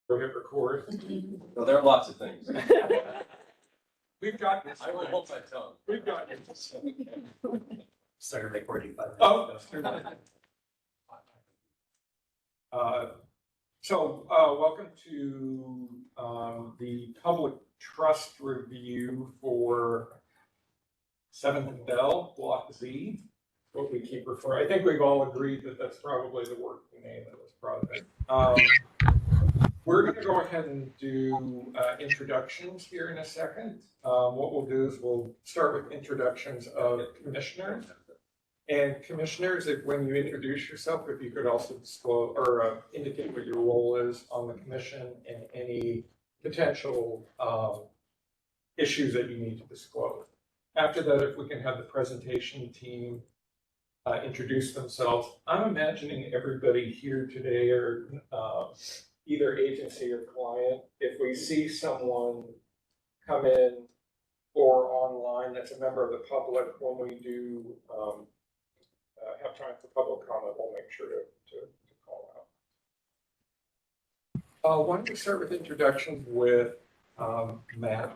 Or hit record. No, there are lots of things. We've got this. I will hold my tongue. We've got this. Started recording 5 minutes Oh. ago. Welcome to the public trust review for 7th Bell, Block Z. What we keep referring, I think we've all agreed that that's probably the working name of this project. We're going to go ahead and do introductions here in a second. What we'll do is we'll start with introductions of commissioners. And commissioners, if when you introduce yourself, if you could also disclose or indicate what your role is on the commission and any potential issues that you need to disclose. After that, if we can have the presentation team introduce themselves. I'm imagining everybody here today are either agency or client. If we see someone come in or online that's a member of the public, when we do have time for public comment, we'll make sure to call out. Why don't we start with introductions with Matt?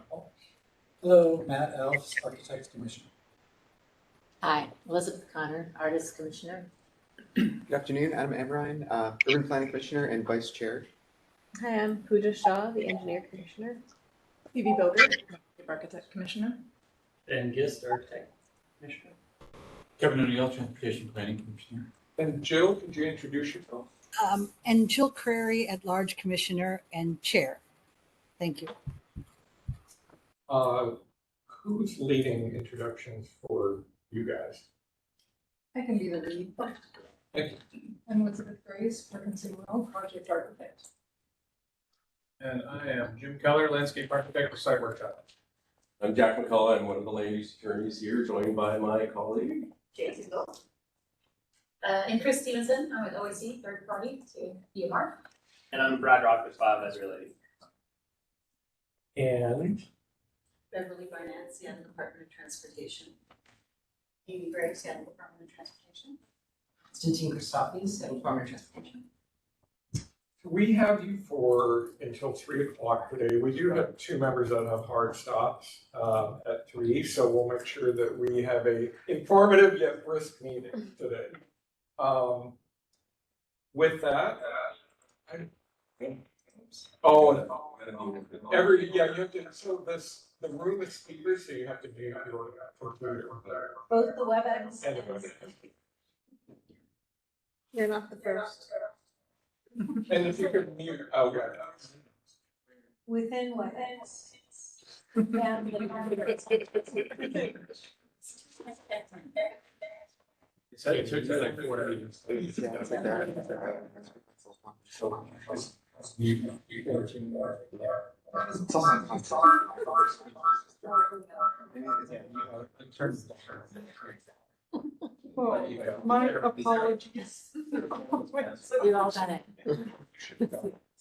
Hello, Matt Elves, Architects Commissioner. Hi, Elizabeth Connor, Artist Commissioner. Good afternoon, Adam Amrine, Urban Planning Commissioner and Vice Chair. Hi, I'm Pooja Shah, the Engineer Commissioner. Phoebe Bogert, Architect Commissioner. Ben Gist, Architect Commissioner. Kevin O'Neill, Transportation Planning Commissioner. And Jill, could you introduce yourself? And Jill Crary, at-large Commissioner and Chair. Thank you. Who's leading introductions for you guys? I can be the lead. Thank you. I'm Elizabeth Grace, Perkins Road Project Architect. And I am Jim Keller, Landscape Architect for Site Workshop. I'm Jack McCullough. I'm one of the land use attorneys here, joined by my colleague. Jason Gold. And Chris Stevenson, I'm with OAC, third party to EMR. And I'm Brad Rock with Five as related. And Beverly Barnett, Seattle Department of Transportation. Amy Gregg, Seattle Department of Transportation. Constantine Christophes, Department of Transportation. we have you for until 3 o'clock today. We do have 2 members that have hard stops at 3, so we'll make sure that we have a informative yet brisk meeting today. With that, you have to. So the room is speakers, so you have to mute your computer. Both the WebEx And the WebEx. You're not the first. And if you could mute, WebEx. Within WebEx. And It took like 4 minutes. My apologies. We've all done it.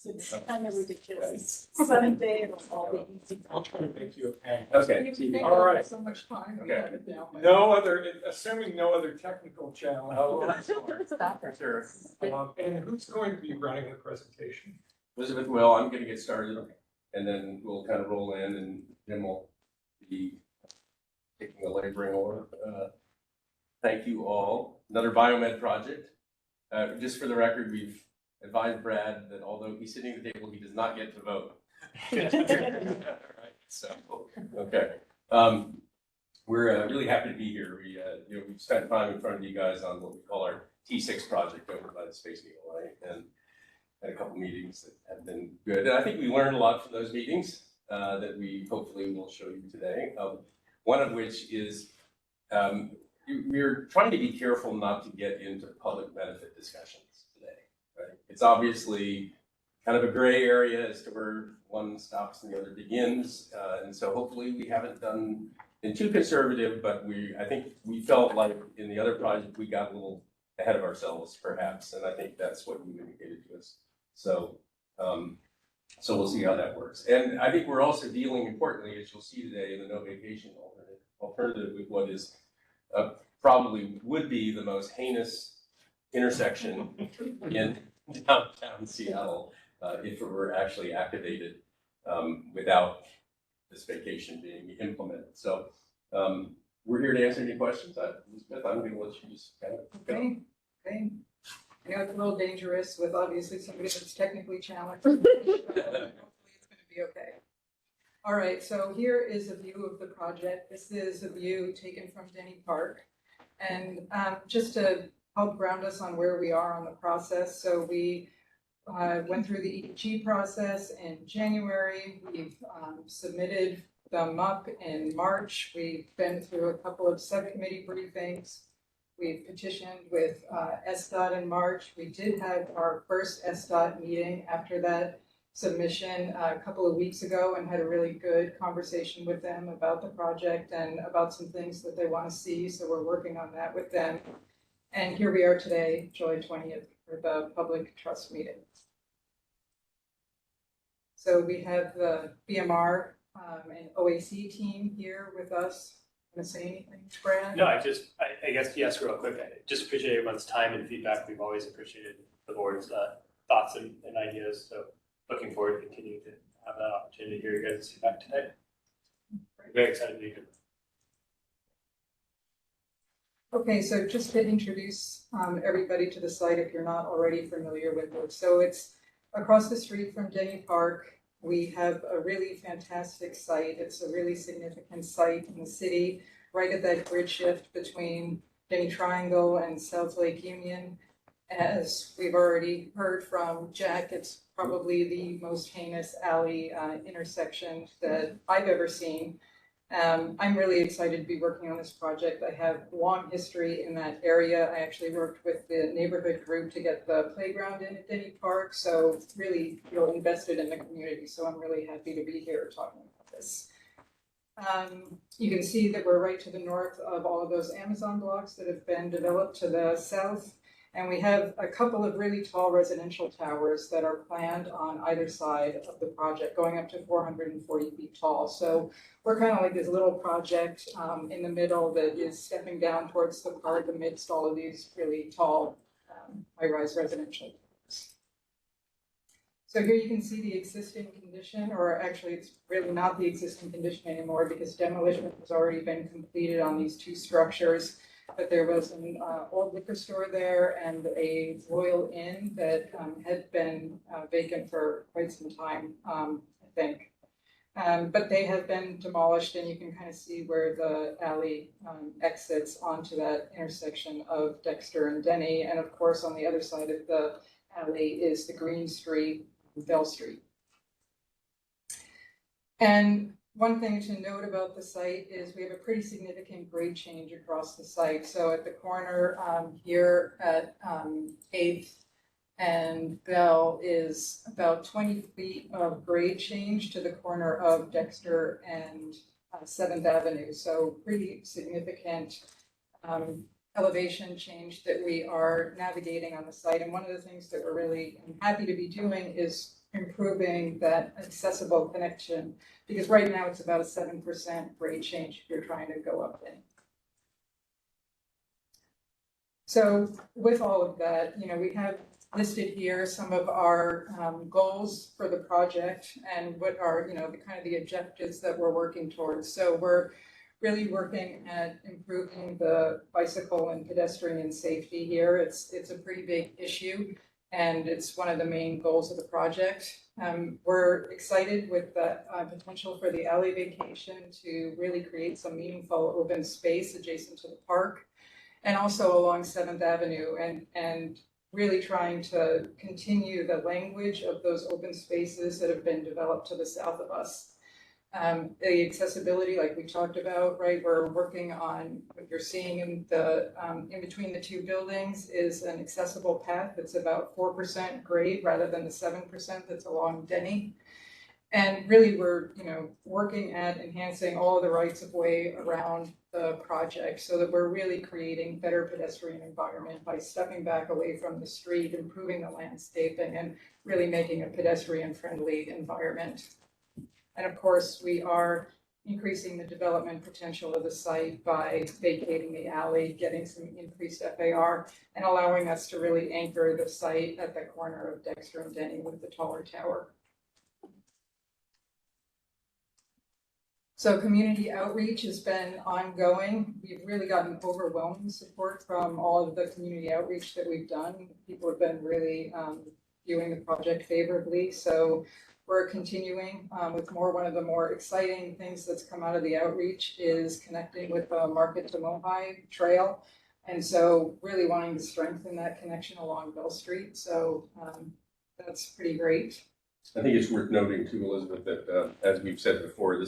It's kind of ridiculous. 7th day and it's all the easy. I'll try to make you a pen. Okay. All right. So much time. Okay. No other, assuming no other technical challenge. Stop her. Sure. And who's going to be running the presentation? Elizabeth will, I'm going to get started, and then we'll kind of roll in, and Jim will be taking the laboring order. Thank you all. Another biomed project. Just for the record, we've advised Brad that although he's sitting at the table, he does not get to vote. All right, so, okay. We're really happy to be here. We've spent time in front of you guys on what we call our T6 project over by the Space Needle, right? And had a couple meetings that have been good. And I think we learned a lot from those meetings that we hopefully will show you today. One of which is we're trying to be careful not to get into public benefit discussions today, right? It's obviously kind of a gray area as to where one stops and the other begins. And so hopefully we haven't been too conservative, but I think we felt like in the other project, we got a little ahead of ourselves perhaps. And I think that's what you indicated to us. So we'll see how that works. And I think we're also dealing importantly, as you'll see today, in the no vacation alternative with what is probably would be the most heinous intersection in downtown Seattle. if it were actually activated without this vacation being implemented. So we're here to answer any questions. Elizabeth, I'm going to let you just kind of go. Okay. I know it's a little dangerous with obviously somebody that's technically challenged. Hopefully it's gonna be okay. All right, so here is a view of the project. This is a view taken from Denny Park. And just to help ground us on where we are on the process, so we went through the EDG process in January. We've submitted them up in March. We've been through a couple of subcommittee briefings. We've petitioned with SDOT in March. We did have our first SDOT meeting after that submission a couple of weeks ago and had a really good conversation with them about the project and about some things that they want to see. So we're working on that with them. And here we are today, July 20th, for the public trust meeting. So we have the BMR and OAC team here with us. Want to say anything, Brad? No, I guess, yes, real quick, I just appreciate everyone's time and feedback. We've always appreciated the board's thoughts and ideas. So looking forward to continuing to have that opportunity to hear you guys' feedback today. Very excited to be here. Okay, so just to introduce everybody to the site, if you're not already familiar with it. So it's across the street from Denny Park. We have a really fantastic site. It's a really significant site in the city, right at that grid shift between Denny Triangle and South Lake Union. As we've already heard from Jack, it's probably the most heinous alley intersection that I've ever seen. I'm really excited to be working on this project. I have long history in that area. I actually worked with the neighborhood group to get the playground in at Denny Park, so really feel invested in the community. So I'm really happy to be here talking about this. You can see that we're right to the north of all of those Amazon blocks that have been developed to the south. And we have a couple of really tall residential towers that are planned on either side of the project, going up to 440 feet tall. So we're kind of like this little project in the middle that is stepping down towards the park amidst all of these really tall high-rise residential towers. So here you can see the existing condition, or actually it's really not the existing condition anymore because demolition has already been completed on these two structures. But there was an old liquor store there and a Royal Inn that had been vacant for quite some time, I think. But they have been demolished, and you can kind of see where the alley exits onto that intersection of Dexter and Denny. And of course, on the other side of the alley is the Green Street, Bell Street. And one thing to note about the site is we have a pretty significant grade change across the site. So at the corner here at 8th and Bell is about 20 feet of grade change to the corner of Dexter and 7th Avenue. So pretty significant elevation change that we are navigating on the site. And one of the things that we're really happy to be doing is improving that accessible connection, because right now it's about a 7% grade change if you're trying to go up in. So with all of that, we have listed here some of our goals for the project and what are, the kind of the objectives that we're working towards. So we're really working at improving the bicycle and pedestrian safety here. It's a pretty big issue, and it's one of the main goals of the project. We're excited with the potential for the alley vacation to really create some meaningful open space adjacent to the park and also along 7th Avenue and really trying to continue the language of those open spaces that have been developed to the south of us. The accessibility, like we talked about, right? We're working on what you're seeing in the in between the two buildings is an accessible path that's about 4% grade rather than the 7% that's along Denny. And really, we're working at enhancing all of the rights of way around the project so that we're really creating better pedestrian environment by stepping back away from the street, improving the landscaping, and really making a pedestrian-friendly environment. And of course, we are, increasing the development potential of the site by vacating the alley, getting some increased FAR, and allowing us to really anchor the site at the corner of Dexter and Denny with the taller tower. So community outreach has been ongoing. We've really gotten overwhelming support from all of the community outreach that we've done. People have been really viewing the project favorably. So we're continuing with more. One of the more exciting things that's come out of the outreach is connecting with the Market to Mohi Trail. And so really wanting to strengthen that connection along Bell Street. So that's pretty great. I think it's worth noting too, Elizabeth, that as we've said before,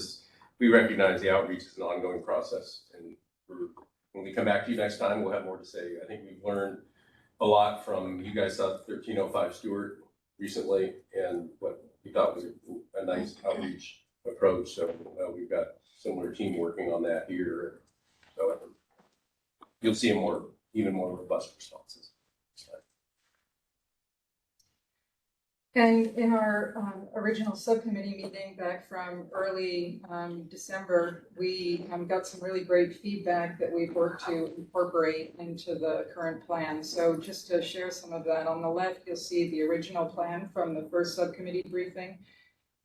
we recognize the outreach is an ongoing process. And when we come back to you next time, we'll have more to say. I think we've learned a lot from you guys out 1305 Stewart recently, and what we thought was a nice outreach approach. So we've got similar team working on that here. So you'll see even more robust responses. And in our original subcommittee meeting back from early December, we got some really great feedback that we've worked to incorporate into the current plan. So just to share some of that, on the left, you'll see the original plan from the first subcommittee briefing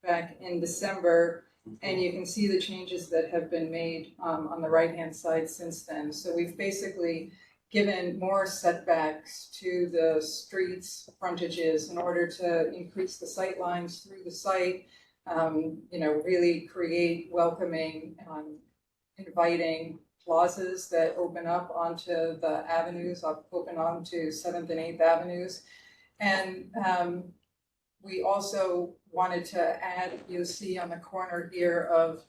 back in December. And you can see the changes that have been made on the right-hand side since then. So we've basically given more setbacks to the streets frontages in order to increase the sight lines through the site, really create welcoming, inviting plazas that open up onto the avenues, open onto 7th and 8th Avenues. And we also wanted to add, you'll see on the corner here of,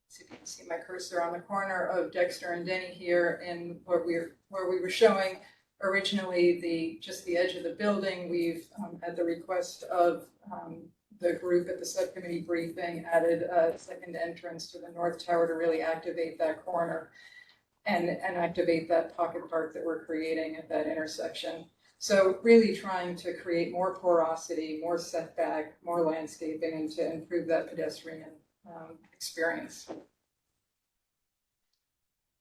see if you can see my cursor on the corner of Dexter and Denny here, and where we were showing originally just the edge of the building. We've at the request of the group at the subcommittee briefing added a second entrance to the north tower to really activate that corner and activate that pocket park that we're creating at that intersection. So really trying to create more porosity, more setback, more landscaping, and to improve that pedestrian experience. All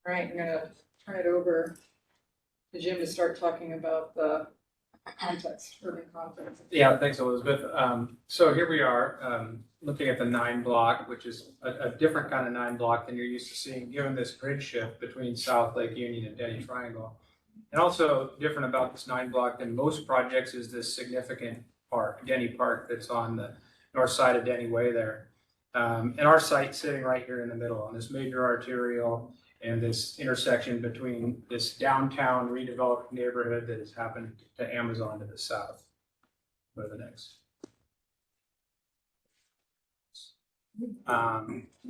right, I'm going to turn it over to Jim to start talking about the context, urban context. Yeah, thanks, Elizabeth. So here we are looking at the 9 block, which is a different kind of 9 block than you're used to seeing, given this grid shift between South Lake Union and Denny Triangle. And also different about this 9 block than most projects is this significant park, Denny Park, that's on the north side of Denny Way there. And our site sitting right here in the middle on this major arterial and this intersection between this downtown redeveloped neighborhood that has happened to Amazon to the south. Go to the next.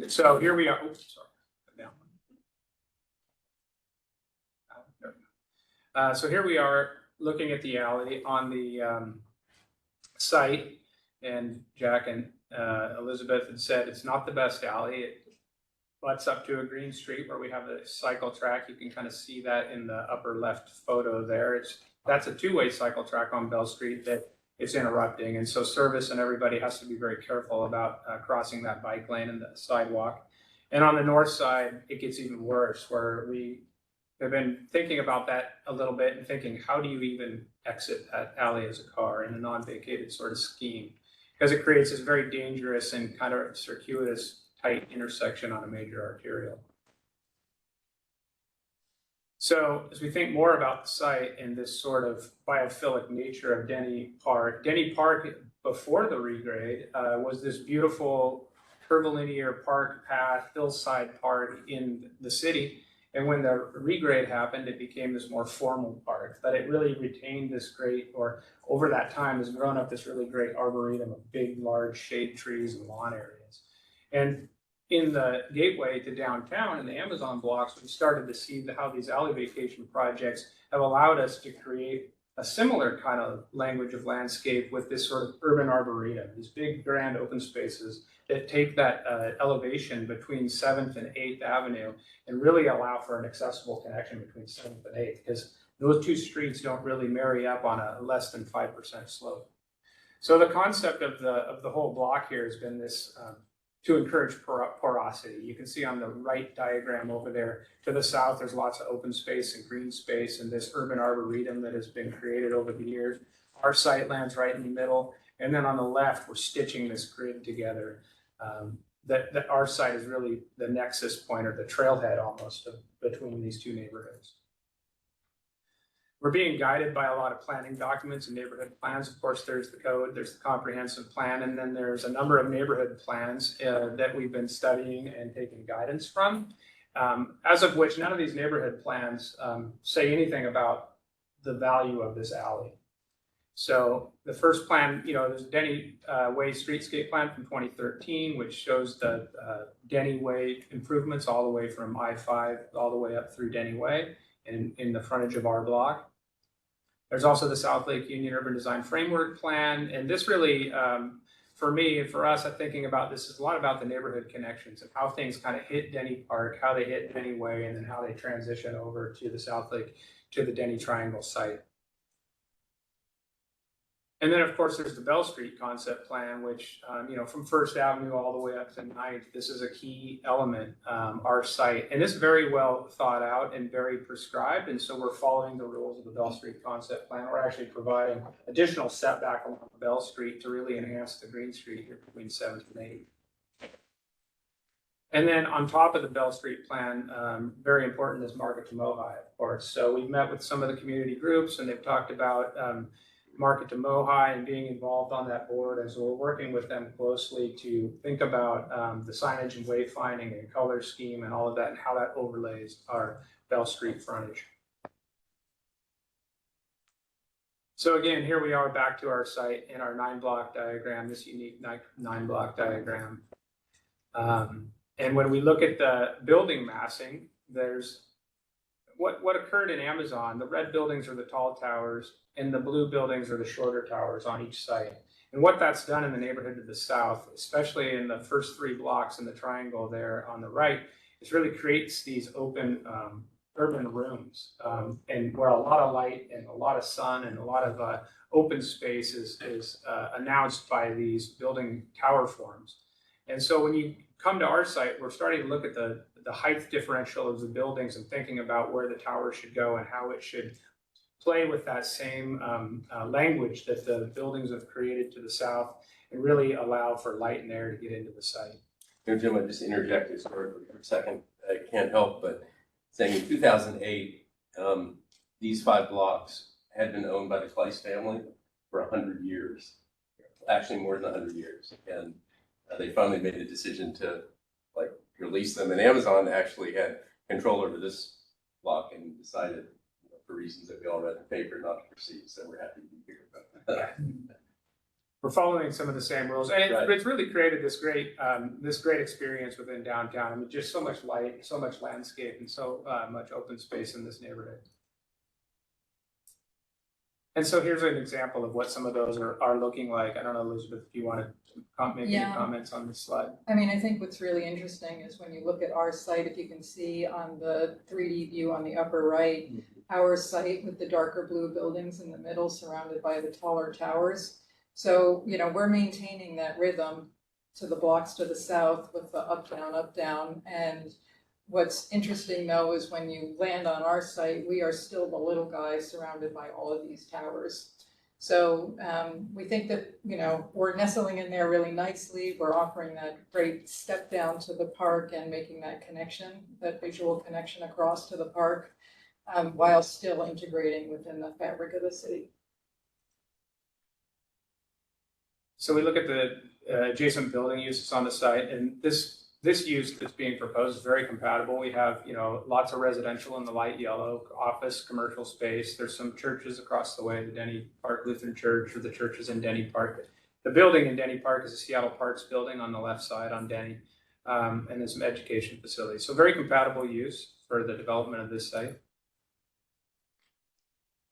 So here we are. Oops, sorry. Down. There we go. So here we are looking at the alley on the site, and Jack and Elizabeth had said it's not the best alley. It butts up to a green street where we have the cycle track. You can kind of see that in the upper left photo there. That's a two-way cycle track on Bell Street that it's interrupting. And so service and everybody has to be very careful about crossing that bike lane and the sidewalk. And on the north side, it gets even worse, where we have been thinking about that a little bit and thinking, how do you even exit that alley as a car in a non-vacated sort of scheme? Because it creates this very dangerous and kind of circuitous tight intersection on a major arterial. So as we think more about the site and this sort of biophilic nature of Denny Park before the regrade was this beautiful curvilinear park path, hillside park in the city. And when the regrade happened, it became this more formal park, but it really retained this great, or over that time has grown up this really great arboretum of big, large shade trees and lawn areas. And in the gateway to downtown in the Amazon blocks, we started to see how these alley vacation projects have allowed us to create a similar kind of language of landscape with this sort of urban arboretum, these big grand open spaces that take that elevation between 7th and 8th Avenue and really allow for an accessible connection between 7th and 8th, because those two streets don't really marry up on a less than 5% slope. So the concept of the whole block here has been this to encourage porosity. You can see on the right diagram over there, to the south, there's lots of open space and green space and this urban arboretum that has been created over the years. Our site lands right in the middle. And then on the left, we're stitching this grid together. That our site is really the nexus point or the trailhead almost between these two neighborhoods. We're being guided by a lot of planning documents and neighborhood plans. Of course, there's the code, there's the comprehensive plan, and then there's a number of neighborhood plans that we've been studying and taking guidance from. As of which, none of these neighborhood plans say anything about the value of this alley. So the first plan, there's Denny Way Streetscape Plan from 2013, which shows the Denny Way improvements all the way from I-5 all the way up through Denny Way in the frontage of our block. There's also the South Lake Union Urban Design Framework Plan. And this really, for me and for us, I'm thinking about this is a lot about the neighborhood connections and how things kind of hit Denny Park, how they hit Denny Way, and then how they transition over to the South Lake, to the Denny Triangle site. And then, of course, there's the Bell Street Concept Plan, which, from First Avenue all the way up to 9th, this is a key element, our site. And it's very well thought out and very prescribed. And so we're following the rules of the Bell Street Concept Plan. We're actually providing additional setback along Bell Street to really enhance the Green Street here between 7th and 8th. And then on top of the Bell Street Plan, very important is Market to Mohi, of course. So we've met with some of the community groups and they've talked about Market to Mohi and being involved on that board. And so we're working with them closely to think about the signage and wayfinding and color scheme and all of that and how that overlays our Bell Street frontage. So again, here we are back to our site in our 9-block diagram, this unique 9-block diagram. And when we look at the building massing, there's what occurred in Amazon. The red buildings are the tall towers and the blue buildings are the shorter towers on each site. And what that's done in the neighborhood to the south, especially in the first 3 blocks in the triangle there on the right, is really creates these open urban rooms and where a lot of light and a lot of sun and a lot of open space is announced by these building tower forms. And so when you come to our site, we're starting to look at the height differential of the buildings and thinking about where the tower should go and how it should play with that same language that the buildings have created to the south and really allow for light and air to get into the site. Jim, I just interject historically for a second. I can't help but saying in 2008, these 5 blocks had been owned by the Kleist family for 100 years, actually more than 100 years. And they finally made a decision to release them. And Amazon actually had control over this block and decided, for reasons that we all read in the paper, not to proceed. So we're happy to be here about that. We're following some of the same rules, and it's really created this great experience within downtown. I mean, just so much light, so much landscape, and so much open space in this neighborhood. And so here's an example of what some of those are looking like. I don't know, Elizabeth, if you want to make any comments on this slide. I mean, I think what's really interesting is when you look at our site, if you can see on the 3D view on the upper right, our site with the darker blue buildings in the middle surrounded by the taller towers. So, we're maintaining that rhythm to the blocks to the south with the up, down. And what's interesting though is when you land on our site, we are still the little guy surrounded by all of these towers. So we think that, we're nestling in there really nicely. We're offering that great step down to the park and making that connection, that visual connection across to the park, while still integrating within the fabric of the city. So we look at the adjacent building uses on the site, and this use that's being proposed is very compatible. We have, lots of residential in the light yellow, office, commercial space. There's some churches across the way, the Denny Park Lutheran Church or the churches in Denny Park. The building in Denny Park is a Seattle Parks building on the left side on Denny, and there's some education facilities. So very compatible use for the development of this site.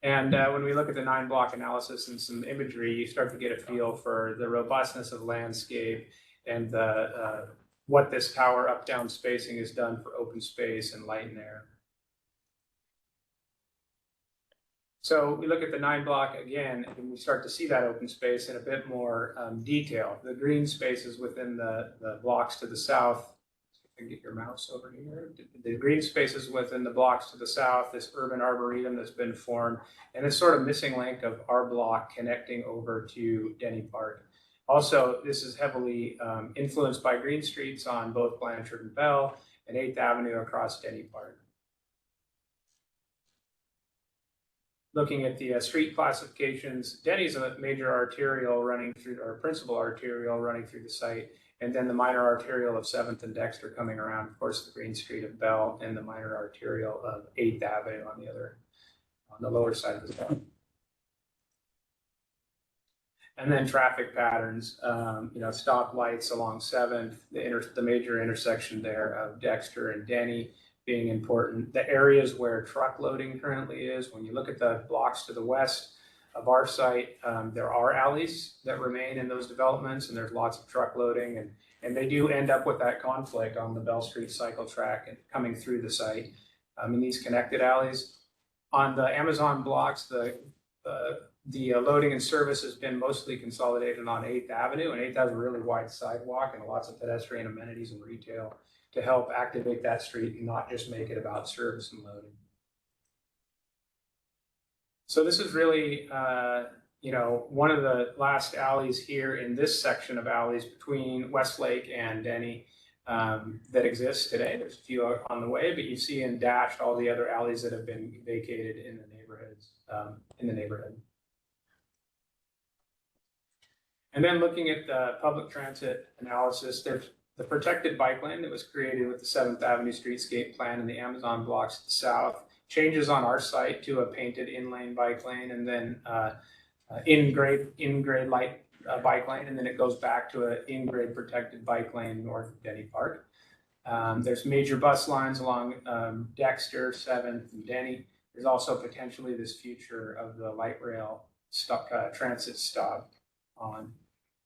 And when we look at the 9-block analysis and some imagery, you start to get a feel for the robustness of landscape and what this tower up-down spacing has done for open space and light and air. So we look at the 9 block again, and we start to see that open space in a bit more detail. The green spaces within the blocks to the south. If you can get your mouse over here. The green spaces within the blocks to the south, this urban arboretum that's been formed, and this sort of missing link of our block connecting over to Denny Park. Also, this is heavily influenced by green streets on both Blanchard and Bell, and 8th Avenue across Denny Park. Looking at the street classifications, Denny's a major arterial running through, or principal arterial running through the site, and then the minor arterial of 7th and Dexter coming around, of course, the Green Street of Bell, and the minor arterial of 8th Avenue on the lower side of the town. And then traffic patterns, stop lights along 7th, the major intersection there of Dexter and Denny being important. The areas where truck loading currently is, when you look at the blocks to the west of our site, there are alleys that remain in those developments, and there's lots of truck loading, and they do end up with that conflict on the Bell Street cycle track and coming through the site in these connected alleys. On the Amazon blocks, the loading and service has been mostly consolidated on 8th Avenue, and 8th has a really wide sidewalk and lots of pedestrian amenities and retail to help activate that street and not just make it about service and loading. So this is really, one of the last alleys here in this section of alleys between Westlake and Denny that exists today. There's a few on the way, but you see in dashed all the other alleys that have been vacated in the neighborhoods, neighborhood. And then looking at the public transit analysis, there's the protected bike lane that was created with the 7th Avenue streetscape plan and the Amazon blocks to the south changes on our site to a painted in-lane bike lane, and then in-grade light bike lane, and then it goes back to an in-grade protected bike lane north of Denny Park. There's major bus lines along Dexter, 7th, and Denny. There's also potentially this future of the light rail transit stop on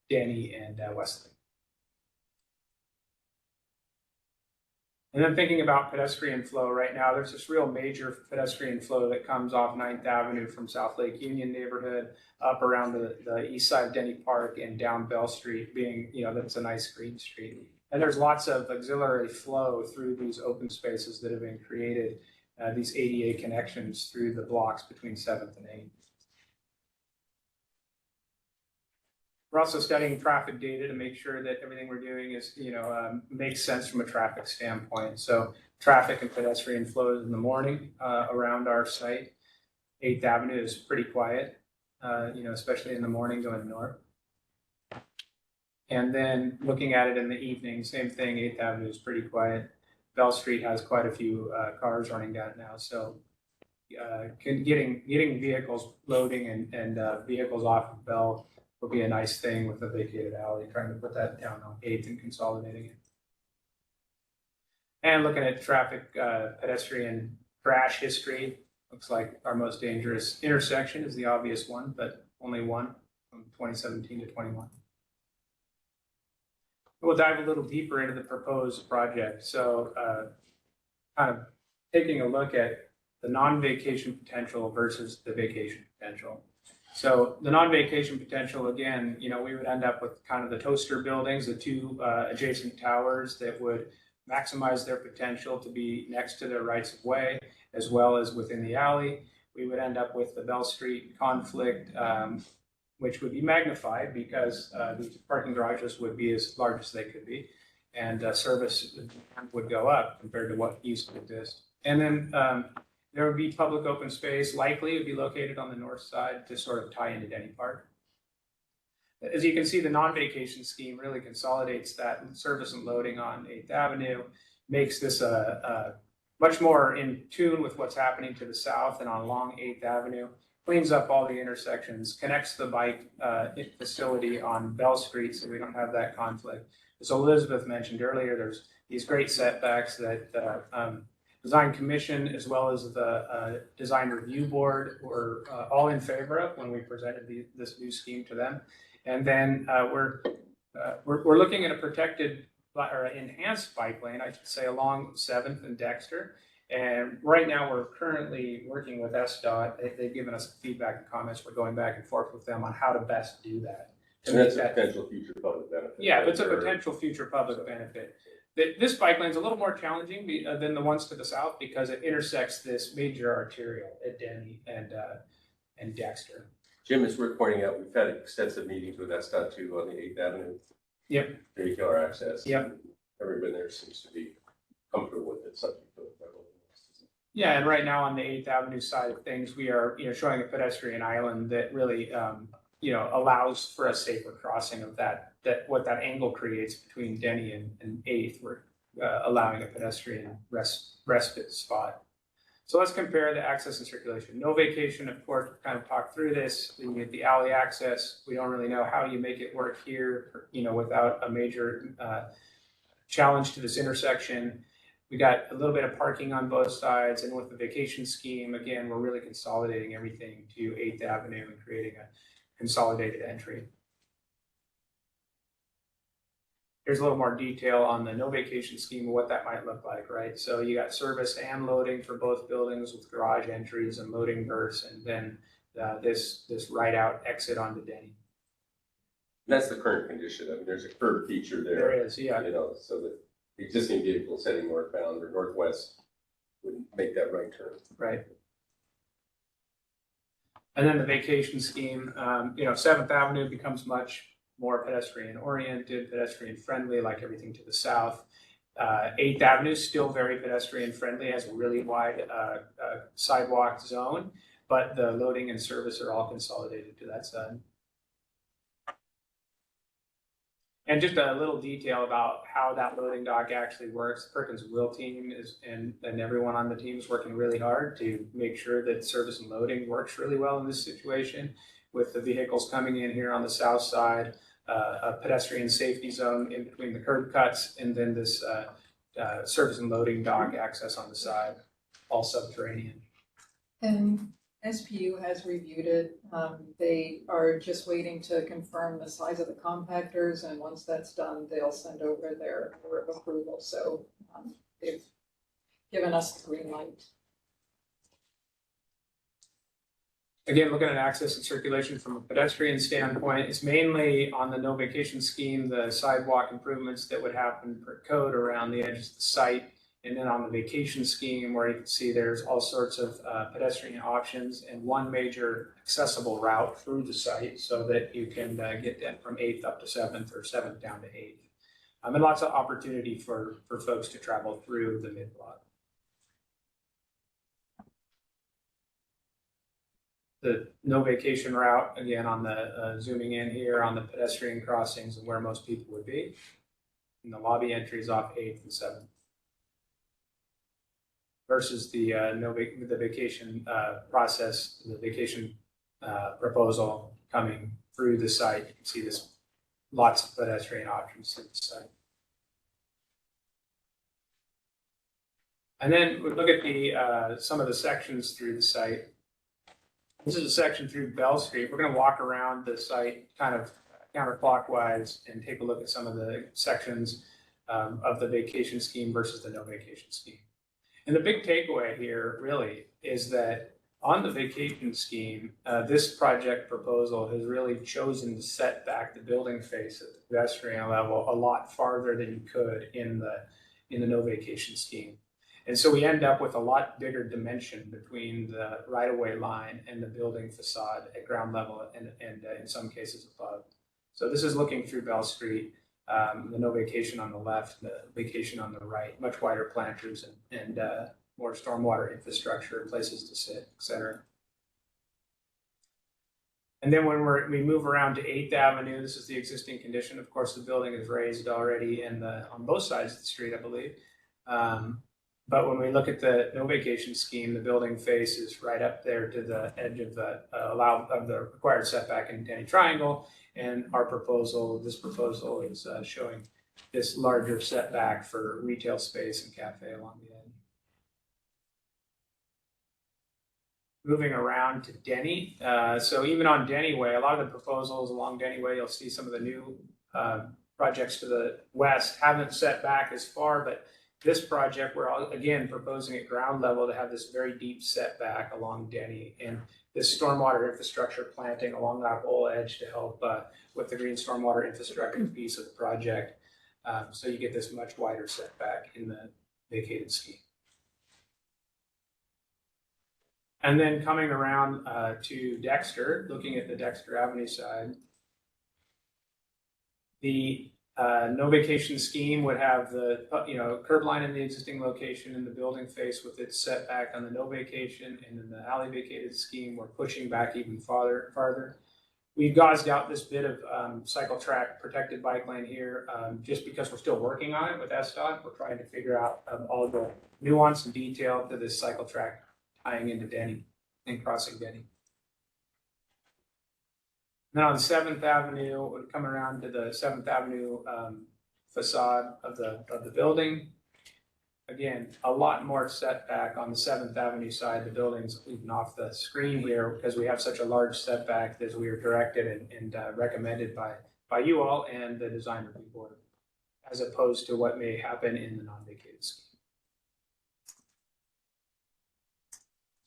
Denny and Westlake. And then thinking about pedestrian flow right now, there's this real major pedestrian flow that comes off 9th Avenue from South Lake Union neighborhood up around the east side of Denny Park and down Bell Street being, that's a nice green street. And there's lots of auxiliary flow through these open spaces that have been created, these ADA connections through the blocks between 7th and 8th. We're also studying traffic data to make sure that everything we're doing is, makes sense from a traffic standpoint. So traffic and pedestrian flows in the morning around our site. 8th Avenue is pretty quiet, especially in the morning going north. And then looking at it in the evening, same thing, 8th Avenue is pretty quiet. Bell Street has quite a few cars running down now. So getting vehicles loading and vehicles off of Bell will be a nice thing with a vacated alley, trying to put that down on 8th and consolidating it. And looking at traffic pedestrian crash history, looks like our most dangerous intersection is the obvious one, but only one from 2017 to 21. We'll dive a little deeper into the proposed project. So kind of taking a look at the non-vacation potential versus the vacation potential. So the non-vacation potential, again, we would end up with kind of the toaster buildings, the two adjacent towers that would maximize their potential to be next to their rights of way, as well as within the alley. We would end up with the Bell Street conflict, which would be magnified because these parking garages would be as large as they could be, and service would go up compared to what used to exist. And then there would be public open space, likely it would be located on the north side to sort of tie into Denny Park. As you can see, the non-vacation scheme really consolidates that service and loading on 8th Avenue, makes this a much more in tune with what's happening to the south and along 8th Avenue, cleans up all the intersections, connects the bike facility on Bell Street so we don't have that conflict. As Elizabeth mentioned earlier, there's these great setbacks that Design Commission as well as the Design Review Board were all in favor of when we presented this new scheme to them. And then we're looking at a protected or enhanced bike lane, I should say, along 7th and Dexter. And right now, we're currently working with SDOT. They've given us feedback and comments. We're going back and forth with them on how to best do that. And that's a potential future public benefit. Yeah, it's a potential future public benefit. This bike lane's a little more challenging than the ones to the south because it intersects this major arterial at Denny and Dexter. Jim, it's worth pointing out, we've had extensive meetings with SDOT too on the 8th Avenue. Yep. Vehicular access. Yep. Everybody there seems to be comfortable with it, subject to the federal. Yeah, and right now on the 8th Avenue side of things, we are, showing a pedestrian island that really, allows for a safer crossing of what that angle creates between Denny and 8th. We're allowing a pedestrian respite spot. So let's compare the access and circulation. No vacation, of course, we kind of talked through this. We get the alley access. We don't really know how you make it work here, without a major challenge to this intersection. We got a little bit of parking on both sides, and with the vacation scheme, again, we're really consolidating everything to 8th Avenue and creating a consolidated entry. Here's a little more detail on the no vacation scheme of what that might look like, right? So you got service and loading for both buildings with garage entries and loading berths, and then this right out exit onto Denny. That's the current condition. I mean, there's a curb feature there. There is, yeah. So that existing vehicles heading northbound or northwest would make that right turn. Right. And then the vacation scheme, 7th Avenue becomes much more pedestrian oriented, pedestrian friendly, like everything to the south. 8th Avenue is still very pedestrian friendly, has a really wide sidewalk zone, but the loading and service are all consolidated to that side. And just a little detail about how that loading dock actually works. The Perkins Will team and everyone on the team is working really hard to make sure that service and loading works really well in this situation, with the vehicles coming in here on the south side, a pedestrian safety zone in between the curb cuts, and then this service and loading dock access on the side, all subterranean. And SPU has reviewed it. They are just waiting to confirm the size of the compactors, and once that's done, they'll send over their order of approval. So they've given us the green light. Again, looking at access and circulation from a pedestrian standpoint, it's mainly on the no vacation scheme, the sidewalk improvements that would happen per code around the edges of the site. And then on the vacation scheme, where you can see there's all sorts of pedestrian options and one major accessible route through the site so that you can get that from 8th up to 7th or 7th down to 8th. And lots of opportunity for folks to travel through the mid-block. The no vacation route, again, on the zooming in here on the pedestrian crossings and where most people would be. And the lobby entries off 8th and 7th. Versus the the vacation process, the vacation proposal coming through the site. You can see this lots of pedestrian options through the site. And then we look at the some of the sections through the site. This is a section through Bell Street. We're going to walk around the site kind of counterclockwise and take a look at some of the sections of the vacation scheme versus the no vacation scheme. And the big takeaway here really is that on the vacation scheme, this project proposal has really chosen to set back the building face at the pedestrian level a lot farther than you could in the no vacation scheme. And so we end up with a lot bigger dimension between the right-of-way line and the building facade at ground level and in some cases above. So this is looking through Bell Street, the no vacation on the left, the vacation on the right, much wider planters and more stormwater infrastructure, places to sit, et cetera. And then when we move around to 8th Avenue, this is the existing condition. Of course, the building is raised already on both sides of the street, I believe. But when we look at the no vacation scheme, the building face is right up there to the edge of the required setback in Denny Triangle. And this proposal is showing this larger setback for retail space and cafe along the edge. Moving around to Denny. So even on Denny Way, a lot of the proposals along Denny Way, you'll see some of the new projects to the west haven't set back as far, but This project, we're again proposing at ground level to have this very deep setback along Denny and this stormwater infrastructure planting along that whole edge to help with the green stormwater infrastructure piece of the project. So you get this much wider setback in the vacated scheme. And then coming around to Dexter, looking at the Dexter Avenue side, the no vacation scheme would have the curb line in the existing location in the building face with its setback on the no vacation, and in the alley vacated scheme, we're pushing back even farther. We've gauzed out this bit of cycle track protected bike lane here just because we're still working on it with SDOT. We're trying to figure out all the nuance and detail to this cycle track tying into Denny and crossing Denny. Now on 7th Avenue, we're coming around to the 7th Avenue facade of the building. Again, a lot more setback on the 7th Avenue side. The building's even off the screen here because we have such a large setback as we were directed and recommended by you all and the design review board, as opposed to what may happen in the non-vacated scheme.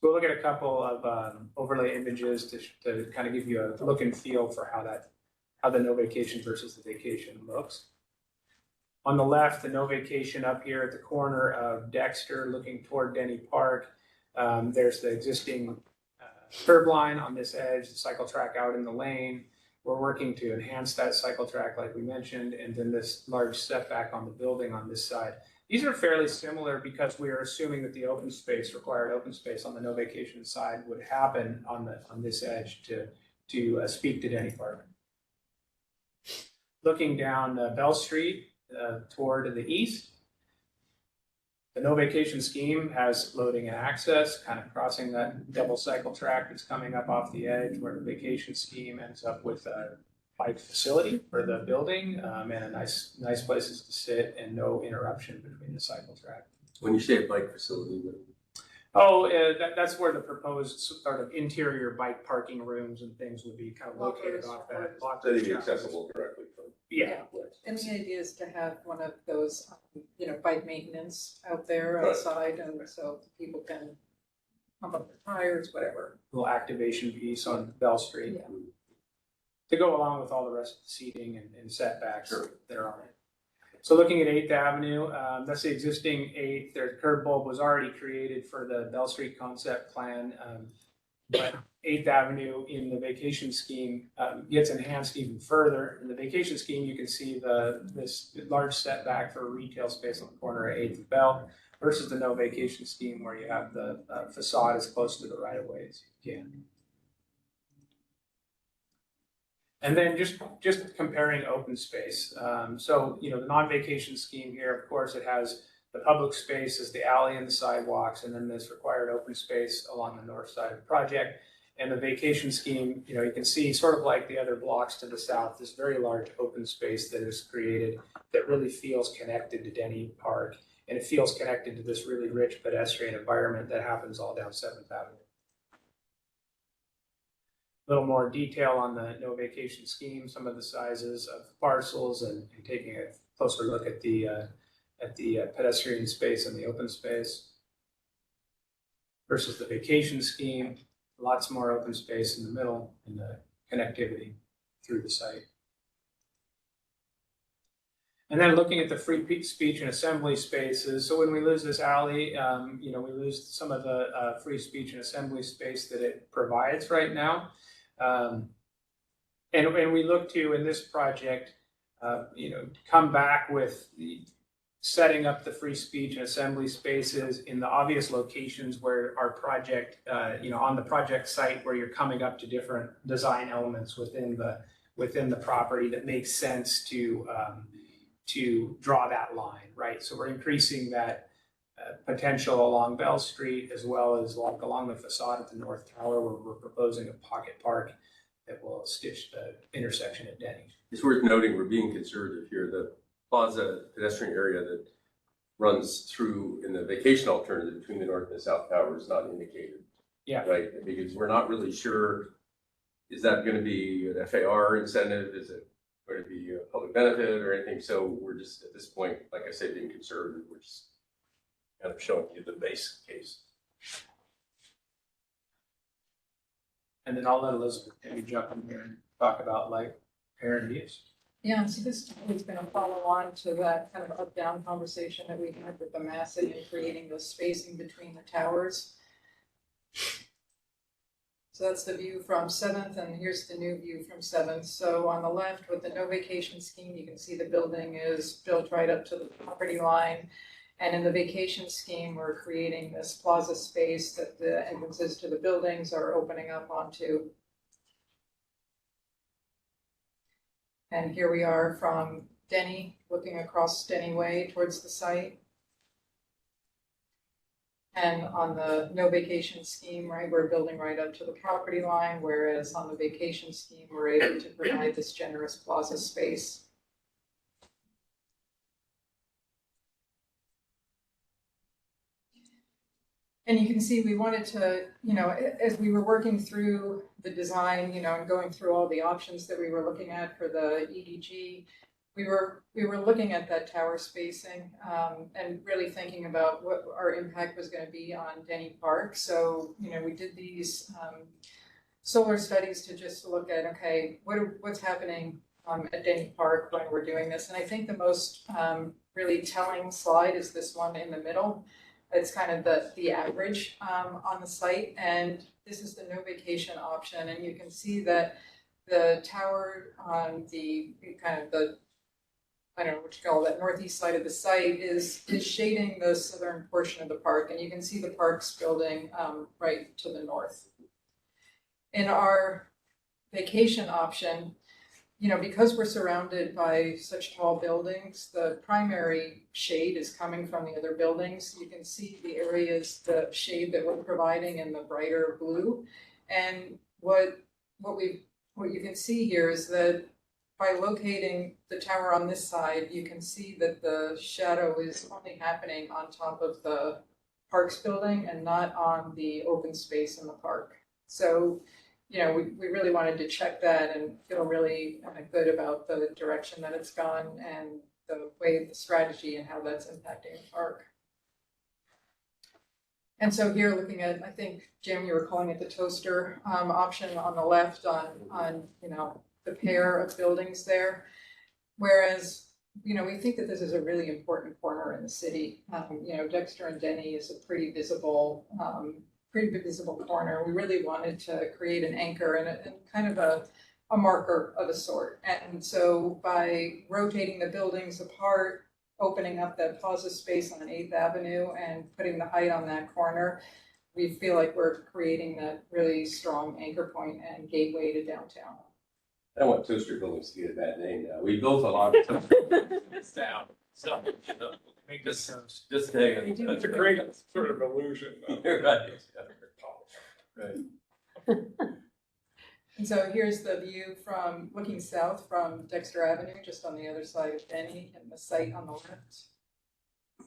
We'll look at a couple of overlay images to kind of give you a look and feel for how the no vacation versus the vacation looks. On the left, the no vacation up here at the corner of Dexter looking toward Denny Park. There's the existing curb line on this edge, the cycle track out in the lane. We're working to enhance that cycle track like we mentioned, and then this large setback on the building on this side. These are fairly similar because we are assuming that the open space, required open space on the no vacation side would happen on this edge to speak to Denny Park. Looking down Bell Street toward the east, the no vacation scheme has loading and access, kind of crossing that double cycle track that's coming up off the edge where the vacation scheme ends up with a bike facility for the building and nice places to sit and no interruption between the cycle track. When you say a bike facility, That's where the proposed sort of interior bike parking rooms and things would be kind of located off that block. that'd be accessible directly from. Yeah. And the idea is to have one of those, bike maintenance out there Right. outside, and so people can pump up their tires, whatever. Little activation piece on Bell Street. Yeah. To go along with all the rest of the seating and setbacks Sure. that are on it. So looking at 8th Avenue, that's the existing 8th. Their curb bulb was already created for the Bell Street concept plan. But 8th Avenue in the vacation scheme gets enhanced even further. In the vacation scheme, you can see this large setback for retail space on the corner of 8th and Bell versus the no vacation scheme where you have the facade as close to the right of way as you can. And then just comparing open space. So, the non-vacation scheme here, of course, it has the public space as the alley and the sidewalks, and then this required open space along the north side of the project. And the vacation scheme, you can see sort of like the other blocks to the south, this very large open space that is created that really feels connected to Denny Park. And it feels connected to this really rich pedestrian environment that happens all down 7th Avenue. A little more detail on the no vacation scheme, some of the sizes of parcels, and taking a closer look at the pedestrian space and the open space versus the vacation scheme. Lots more open space in the middle and the connectivity through the site. And then looking at the free speech and assembly spaces. So when we lose this alley, we lose some of the free speech and assembly space that it provides right now. And we look to, in this project, come back with setting up the free speech and assembly spaces in the obvious locations where our project, on the project site where you're coming up to different design elements within the property that makes sense to draw that line, right? So we're increasing that potential along Bell Street as well as along the facade at the North Tower where we're proposing a pocket park that will stitch the intersection at Denny. It's worth noting we're being conservative here. The plaza pedestrian area that runs through in the vacation alternative between the north and the south tower is not indicated. Yeah. Right, because we're not really sure, is that going to be an FAR incentive? Is it going to be a public benefit or anything? So we're just, at this point, like I said, being conservative. We're just kind of showing you the base case. And then I'll let Elizabeth maybe jump in here and talk about like parent use. Yeah, so this is going to follow on to that kind of up-down conversation that we had with the massing and creating the spacing between the towers. So that's the view from 7th, and here's the new view from 7th. So on the left with the no vacation scheme, you can see the building is built right up to the property line. And in the vacation scheme, we're creating this plaza space that the entrances to the buildings are opening up onto. And here we are from Denny, looking across Denny Way towards the site. And on the no vacation scheme, right, we're building right up to the property line, whereas on the vacation scheme, we're able to provide this generous plaza space. And you can see we wanted to, as we were working through the design, and going through all the options that we were looking at for the EDG, we were looking at that tower spacing and really thinking about what our impact was going to be on Denny Park. So, we did these solar studies to just look at, okay, what's happening at Denny Park when we're doing this. And I think the most really telling slide is this one in the middle. It's kind of the average on the site, and this is the no vacation option, and you can see that the tower on the kind of the, I don't know what you call that, northeast side of the site is shading the southern portion of the park, and you can see the Parks building right to the north. In our vacation option, because we're surrounded by such tall buildings, the primary shade is coming from the other buildings. You can see the areas, the shade that we're providing in the brighter blue. And what you can see here is that by locating the tower on this side, you can see that the shadow is only happening on top of the Parks building and not on the open space in the park. So we really wanted to check that and feel really good about the direction that it's gone and the way, the strategy and how that's impacting the park. And so here looking at, I think, Jim, you were calling it the toaster option on the left on the pair of buildings there. Whereas, we think that this is a really important corner in the city. Dexter and Denny is a pretty visible corner. We really wanted to create an anchor and kind of a marker of a sort. And so by rotating the buildings apart, opening up that plaza space on 8th Avenue and putting the height on that corner, we feel like we're creating that really strong anchor point and gateway to downtown. I don't want toaster buildings to get a bad name now. We built a lot of toaster down, so, Make this sense. just saying. That's a great sort of illusion. Right. Right. And so here's the view from looking south from Dexter Avenue, just on the other side of Denny, and the site on the left.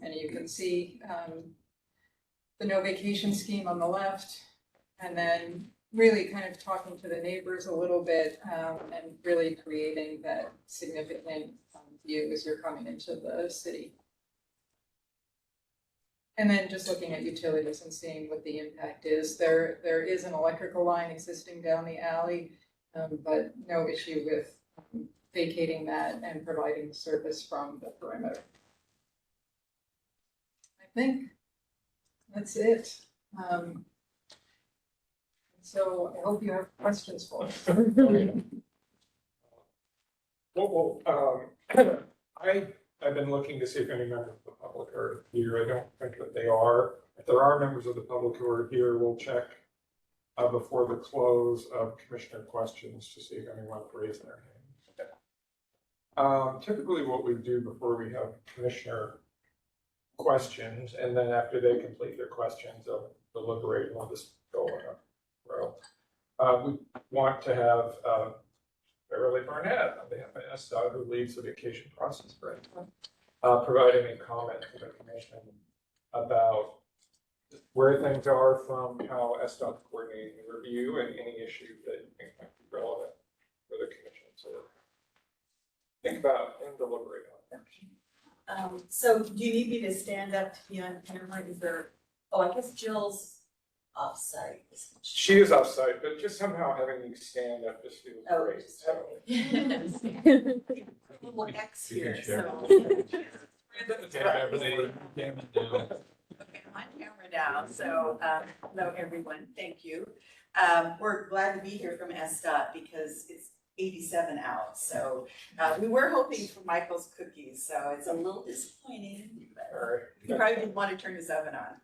And you can see the no vacation scheme on the left, and then really kind of talking to the neighbors a little bit and really creating that significant view as you're coming into the city. And then just looking at utilities and seeing what the impact is. There is an electrical line existing down the alley, but no issue with vacating that and providing service from the perimeter. I think that's it. So I hope you have questions for us. I've been looking to see if any members of the public are here. I don't think that they are. If there are members of the public who are here, we'll check before the close of commissioner questions to see if anyone raised their hand. Typically what we do before we have commissioner questions, and then after they complete their questions, they'll deliberate and we'll just go in a row. We want to have Beverly Barnett on behalf of SDOT, who leads the vacation process grant, providing a comment to the commission about where things are from how SDOT coordinating the review and any issue that you think might be relevant for the commission. So think about and deliberate on that. So do you need me to stand up to be on camera? Is there, oh, I guess Jill's offsite. She is offsite, but just somehow having you stand up just feels Oh, great. just So, a little X here, You can share. so. Okay, Okay, I'm on camera now, so, hello, everyone, thank you. We're glad to be here from SDOT because it's 87 out, so, we were hoping for Michael's cookies, so it's a little disappointing, but all right. you probably didn't want to turn his oven on.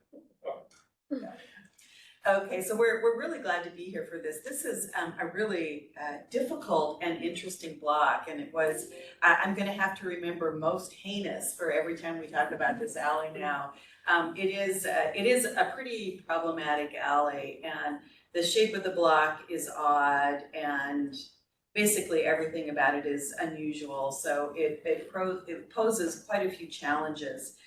Okay, so we're really glad to be here for this. This is a really difficult and interesting block, and it was, I'm gonna have to remember most heinous for every time we talk about this alley now. It is a pretty problematic alley, and the shape of the block is odd, and basically everything about it is unusual, so it poses quite a few challenges.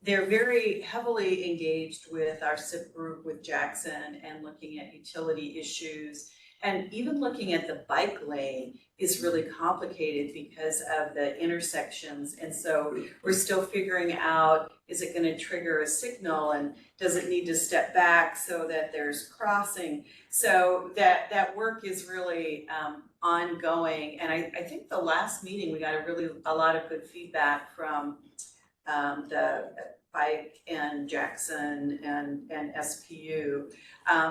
They're very heavily engaged with our SIP group with Jackson and looking at utility issues. And even looking at the bike lane is really complicated because of the intersections. And so we're still figuring out, is it gonna trigger a signal, and does it need to step back so that there's crossing? So that work is really ongoing. And I think the last meeting, we got a lot of good feedback from the bike and Jackson and SPU.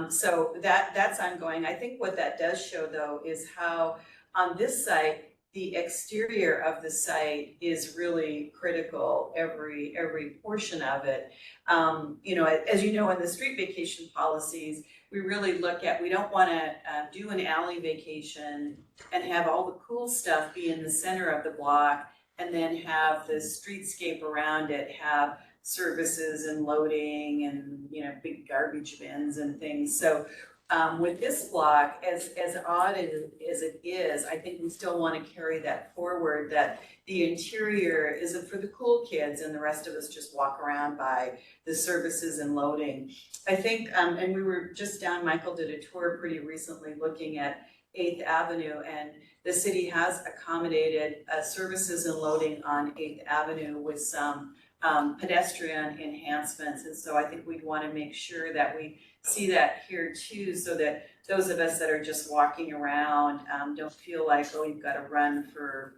So that's ongoing. I think what that does show though is how on this site, the exterior of the site is really critical, every portion of it. You know, as you know, in the street vacation policies, we really look at, we don't wanna do an alley vacation and have all the cool stuff be in the center of the block and then have the streetscape around it have services and loading and, you know, big garbage bins and things. So with this block, as odd as it is, I think we still want to carry that forward, that the interior isn't for the cool kids and the rest of us just walk around by the services and loading. I think, and we were just down, Michael did a tour pretty recently looking at 8th Avenue, and the city has accommodated services and loading on 8th Avenue with some pedestrian enhancements. And so I think we'd want to make sure that we see that here too, so that those of us that are just walking around don't feel like, oh, you've got to run for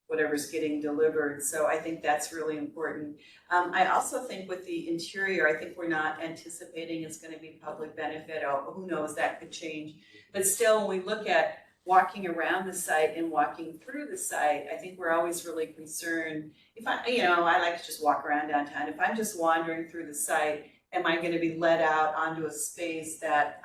whatever's getting delivered. So I think that's really important. I also think with the interior, I think we're not anticipating it's going to be public benefit. Oh, who knows, that could change. But still, when we look at walking around the site and walking through the site, I think we're always really concerned. If I like to just walk around downtown. If I'm just wandering through the site, am I going to be let out onto a space that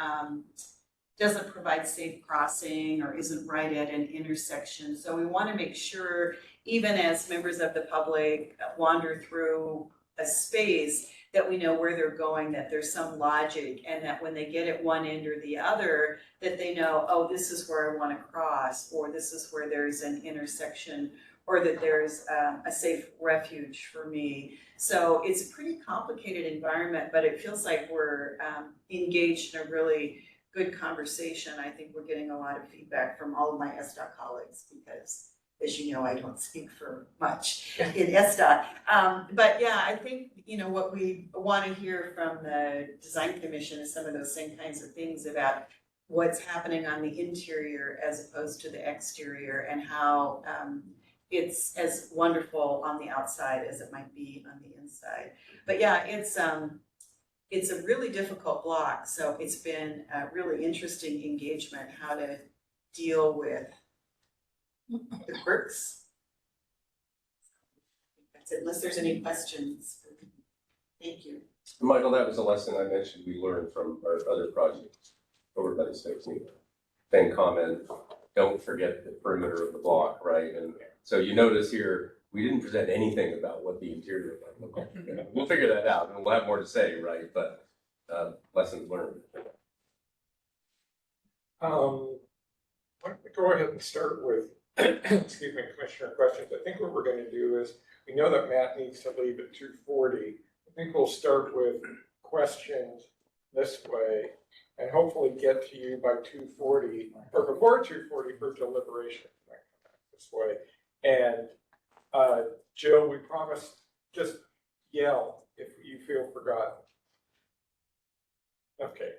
doesn't provide safe crossing or isn't right at an intersection? So we want to make sure, even as members of the public wander through a space, that we know where they're going, that there's some logic, and that when they get at one end or the other, that they know, oh, this is where I want to cross, or this is where there's an intersection, or that there's a safe refuge for me. So it's a pretty complicated environment, but it feels like we're engaged in a really good conversation. I think we're getting a lot of feedback from all of my SDOT colleagues because, as you know, I don't speak for much in SDOT. But yeah, I think, you know, what we want to hear from the Design Commission is some of those same kinds of things about what's happening on the interior as opposed to the exterior, and how it's as wonderful on the outside as it might be on the inside. But yeah, it's a really difficult block, so it's been a really interesting engagement how to deal with the quirks. That's it, unless there's any questions. Thank you. Michael, that was a lesson I mentioned we learned from our other projects over by the state. Same comment, don't forget the perimeter of the block, right? And so you notice here, we didn't present anything about what the interior might look like. We'll figure that out, and we'll have more to say, right? But lessons learned. Why don't we go ahead and start with, excuse me, Commissioner questions. I think what we're going to do is, we know that Matt needs to leave at 2:40. I think we'll start with questions this way and hopefully get to you by 2:40 or before 2:40 for deliberation this way. And Jill, we promise, just yell if you feel forgotten. Okay.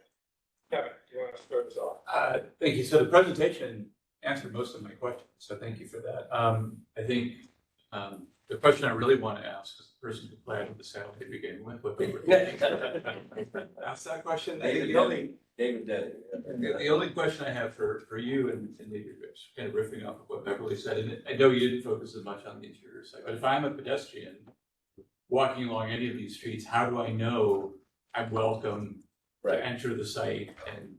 Kevin, do you want to start us off? Thank you. So the presentation answered most of my questions, so thank you for that. I think the question I really want to ask is the person who planned the sale to begin with, what they were thinking. Ask that question. I think David Denny. the only question I have for you, and maybe it's kind of riffing off of what Beverly said, and I know you didn't focus as much on the interior side, but if I'm a pedestrian walking along any of these streets, how do I know I'm welcome to enter the site, and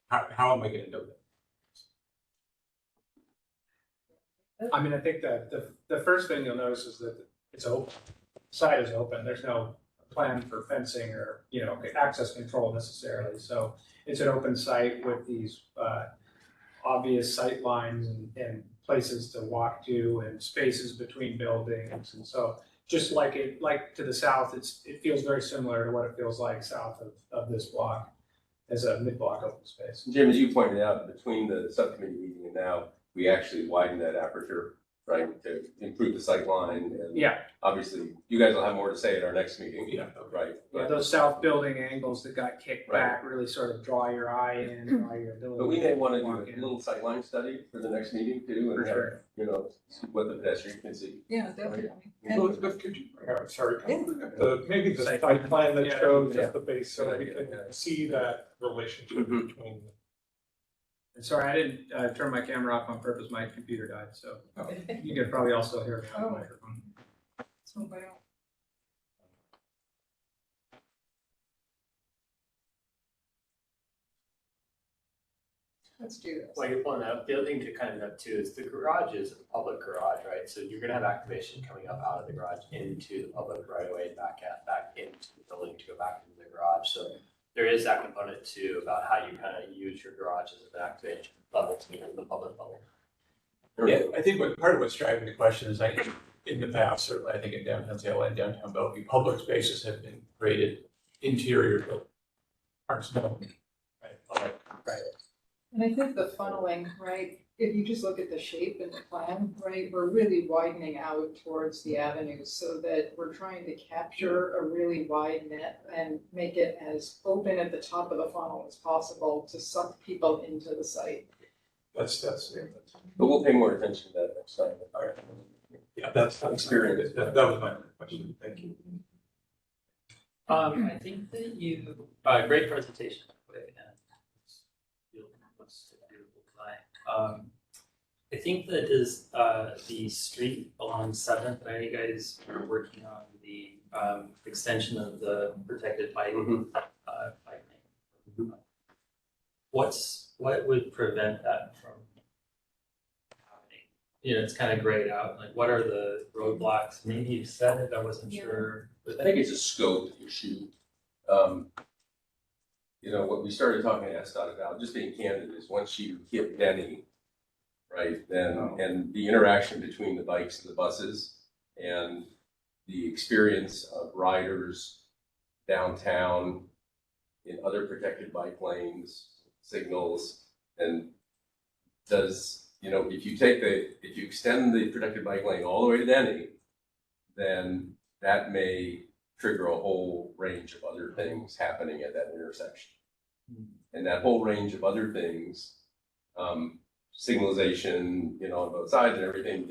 how am I going to know that? I mean, I think that the first thing you'll notice is that it's open. The site is open. There's no plan for fencing or, access control necessarily. So it's an open site with these obvious sight lines and places to walk to and spaces between buildings. And so just like to the south, it feels very similar to what it feels like south of this block as a mid-block open space. Jim, as you pointed out, between the subcommittee meeting and now, we actually widened that aperture, right, to improve the sight line. And Yeah. Obviously, you guys will have more to say at our next meeting. Yeah. Right. Yeah, those south building angles that got kicked back really sort of draw your eye in, draw your ability. But we may want to walk do a in. little sightline study for the next meeting too, and For have, sure. See what the pedestrian can see. Yeah, definitely. Elizabeth, could you, sorry, maybe the site plan that Yeah. shows just the base, so we can see that relationship between. And sorry, I didn't turn my camera off on purpose. My computer died, so you can probably also hear me on the microphone. So, well, let's do this. While you're pulling up, the other thing to kind of note too is the garage is a public garage, right? So you're gonna have activation coming up out of the garage into the public right away, back into the building to go back into the garage. So there is that component too about how you kind of use your garage as an activation level to the public level. Yeah, I think part of what's driving the question is in the past, certainly I think in downtown Seattle and downtown Bellevue, public spaces have been created interior but aren't known. Right. And I think the funneling, right, if you just look at the shape and the plan, right, we're really widening out towards the avenues so that we're trying to capture a really wide net and make it as open at the top of the funnel as possible to suck people into the site. That's But we'll pay more attention to that next time. all right. Yeah, that's Experience. That was my question. Thank you. I think that you, great presentation. I think that is the street along 7th. I know you guys are working on the extension of the protected bike bike lane. What would prevent that from happening? It's kind of grayed out. Like, what are the roadblocks? Maybe you said it. I wasn't sure. I think it's a scope issue. What we started talking to SDOT about, just being candid, is once you hit Denny, right, then, and the interaction between the bikes and the buses and the experience of riders downtown in other protected bike lanes, signals, and if you extend the protected bike lane all the way to Denny, then that may trigger a whole range of other things happening at that intersection. And that whole range of other things, signalization, on both sides and everything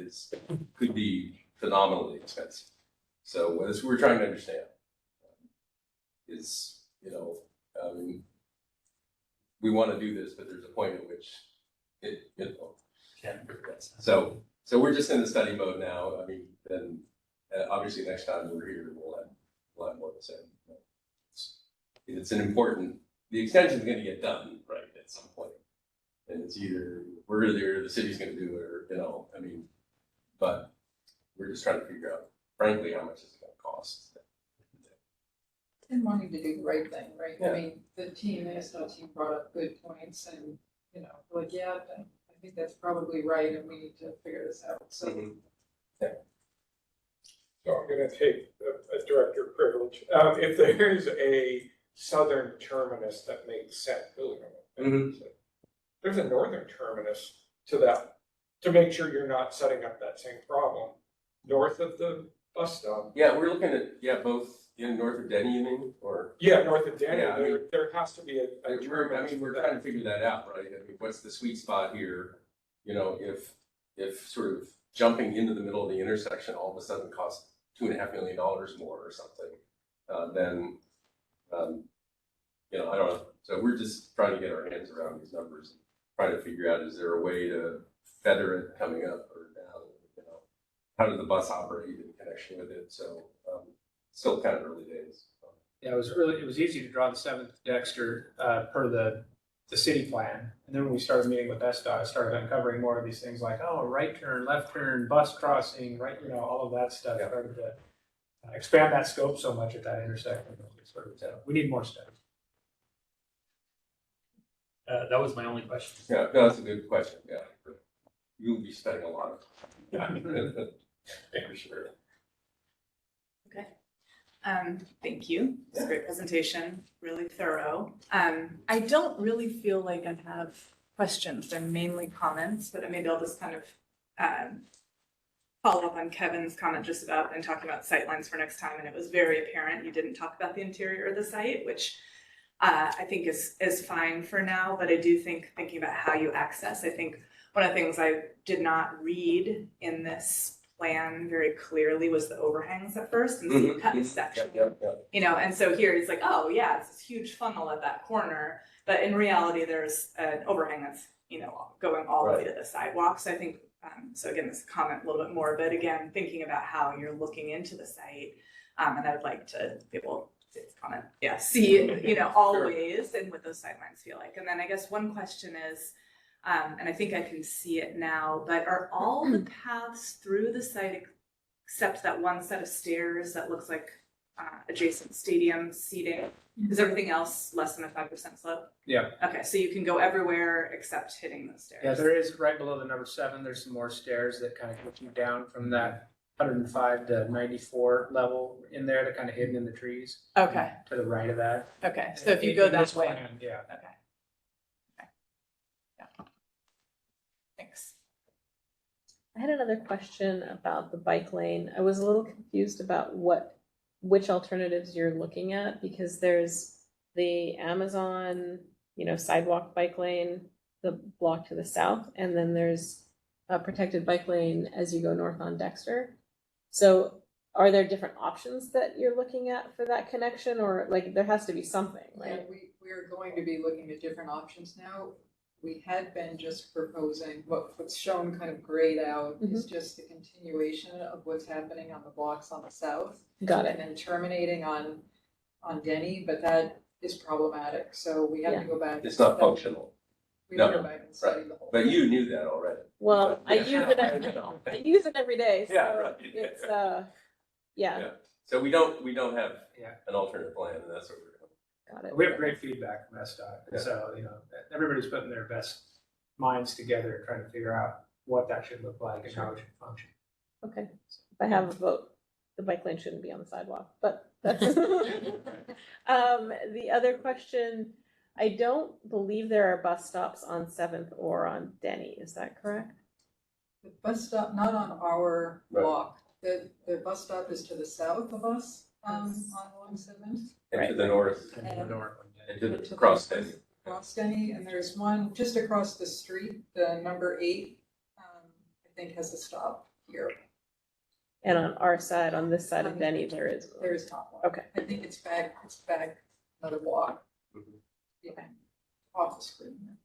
could be phenomenally expensive. So what we're trying to understand is, we want to do this, but there's a point at which it can't progress. So we're just in the study mode now. I mean, then obviously next time we're here, we'll have more to say. It's an important. The extension is going to get done, right, at some point. And it's either we're there, the city's going to do it, or, but we're just trying to figure out, frankly, how much is it going to cost. And wanting to do the right thing, right? Yeah. I mean, the SDOT team brought up good points and, I think that's probably right and we need to figure this out, so. So I'm gonna take a director privilege. If there is a southern terminus that makes sense, there's a northern terminus to that, to make sure you're not setting up that same problem. north of the bus stop? Yeah, we're looking at, both in north of Denny, you mean, or? Yeah, north of Denny, Yeah, I mean- there has to be a We're trying to figure that out, right? I mean, what's the sweet spot here? You know, if sort of jumping into the middle of the intersection all of a sudden costs $2.5 million more or something, then, I don't know. So we're just trying to get our hands around these numbers, and trying to figure out, is there a way to feather it coming up or down? How does the bus operate in connection with it? So, still kind of early days. Yeah, it was easy to draw the 7th Dexter per the city plan. And then when we started meeting with SDOT, I started uncovering more of these things like, oh, right turn, left turn, bus crossing, right, all of that stuff. Yeah. Started to expand that scope so much at that intersection. We need more stuff. That was my only question. Yeah, no, that's a good question. Yeah, you'll be spending a lot of time. For sure. Okay. Thank you. It's a great presentation, really thorough. I don't really feel like I have questions. They're mainly comments, but maybe I'll just kind of follow up on Kevin's comment just about and talking about sightlines for next time. And it was very apparent you didn't talk about the interior of the site, which I think is fine for now. But I do think thinking about how you access, I think one of the things I did not read in this plan very clearly was the overhangs at first, and so you cut this section, and so here it's like, oh yeah, it's this huge funnel at that corner, but in reality there's an overhang that's going all the way to the sidewalk. So I think so again, this comment a little bit more, but again, thinking about how you're looking into the site, and I would like to be able to comment, see always and what those sidelines feel like. And then I guess one question is, and I think I can see it now, but are all the paths through the site except that one set of stairs that looks like adjacent stadium seating? Is everything else less than a 5% slope? Yeah. Okay, so you can go everywhere except hitting those stairs. Yeah, there is right below the number 7. There's some more stairs that kind of get you down from that 105 to 94 level in there. They're kind of hidden in the trees. Okay. To the right of that. Okay, so if you go that way. Yeah. Okay. Yeah. Thanks. I had another question about the bike lane. I was a little confused about which alternatives you're looking at, because there's the Amazon, sidewalk bike lane, the block to the south, and then there's a protected bike lane as you go north on Dexter. So are there different options that you're looking at for that connection, or like there has to be something, right? Yeah, we are going to be looking at different options now. We had been just proposing what's shown kind of grayed out is just the continuation of what's happening on the blocks on the south. Got it. And then terminating on Denny, but that is problematic. So we have to go back. It's not functional. We have to go back and study the whole. But you knew that already. Well, I use it every day. So Yeah, right. it's yeah. So we don't have an alternate plan, and that's what we're doing. Got it. We have great feedback from SDOT. And so, everybody's putting their best minds together trying to figure out what that should look like and how it should function. Okay. If I have a vote, the bike lane shouldn't be on the sidewalk, but that's the other question. I don't believe there are bus stops on 7th or on Denny. Is that correct? The bus stop, not on our block. The bus stop is to the south of us on 117. And to the north. And the north. And to the cross Denny. Cross Denny, and there's one just across the street, the number 8, I think has a stop here. And on our side, on this side of Denny, there is not one. Okay. I think it's back another block. Okay. Off the screen.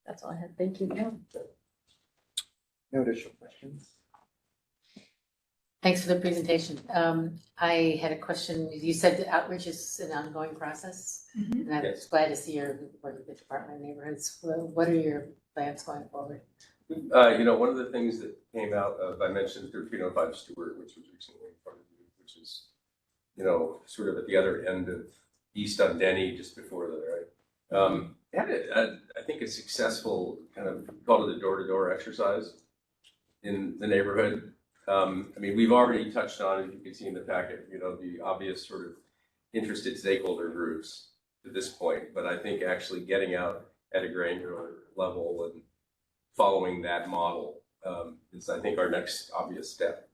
That's all I had. Thank you. No additional questions. Thanks for the presentation. I had a question. You said the outreach is an ongoing process, and I was glad to see your work with the Department of Neighborhoods. What are your plans going forward? One of the things that came out of, I mentioned 1305 Stewart, which was recently in front of you, which is, sort of at the other end of east on Denny, just before the, right? Had I think a successful kind of, called it a door-to-door exercise in the neighborhood. We've already touched on, as you can see in the packet, the obvious sort of interested stakeholder groups to this point, but I think actually getting out at a granular level and following that model is, I think, our next obvious step.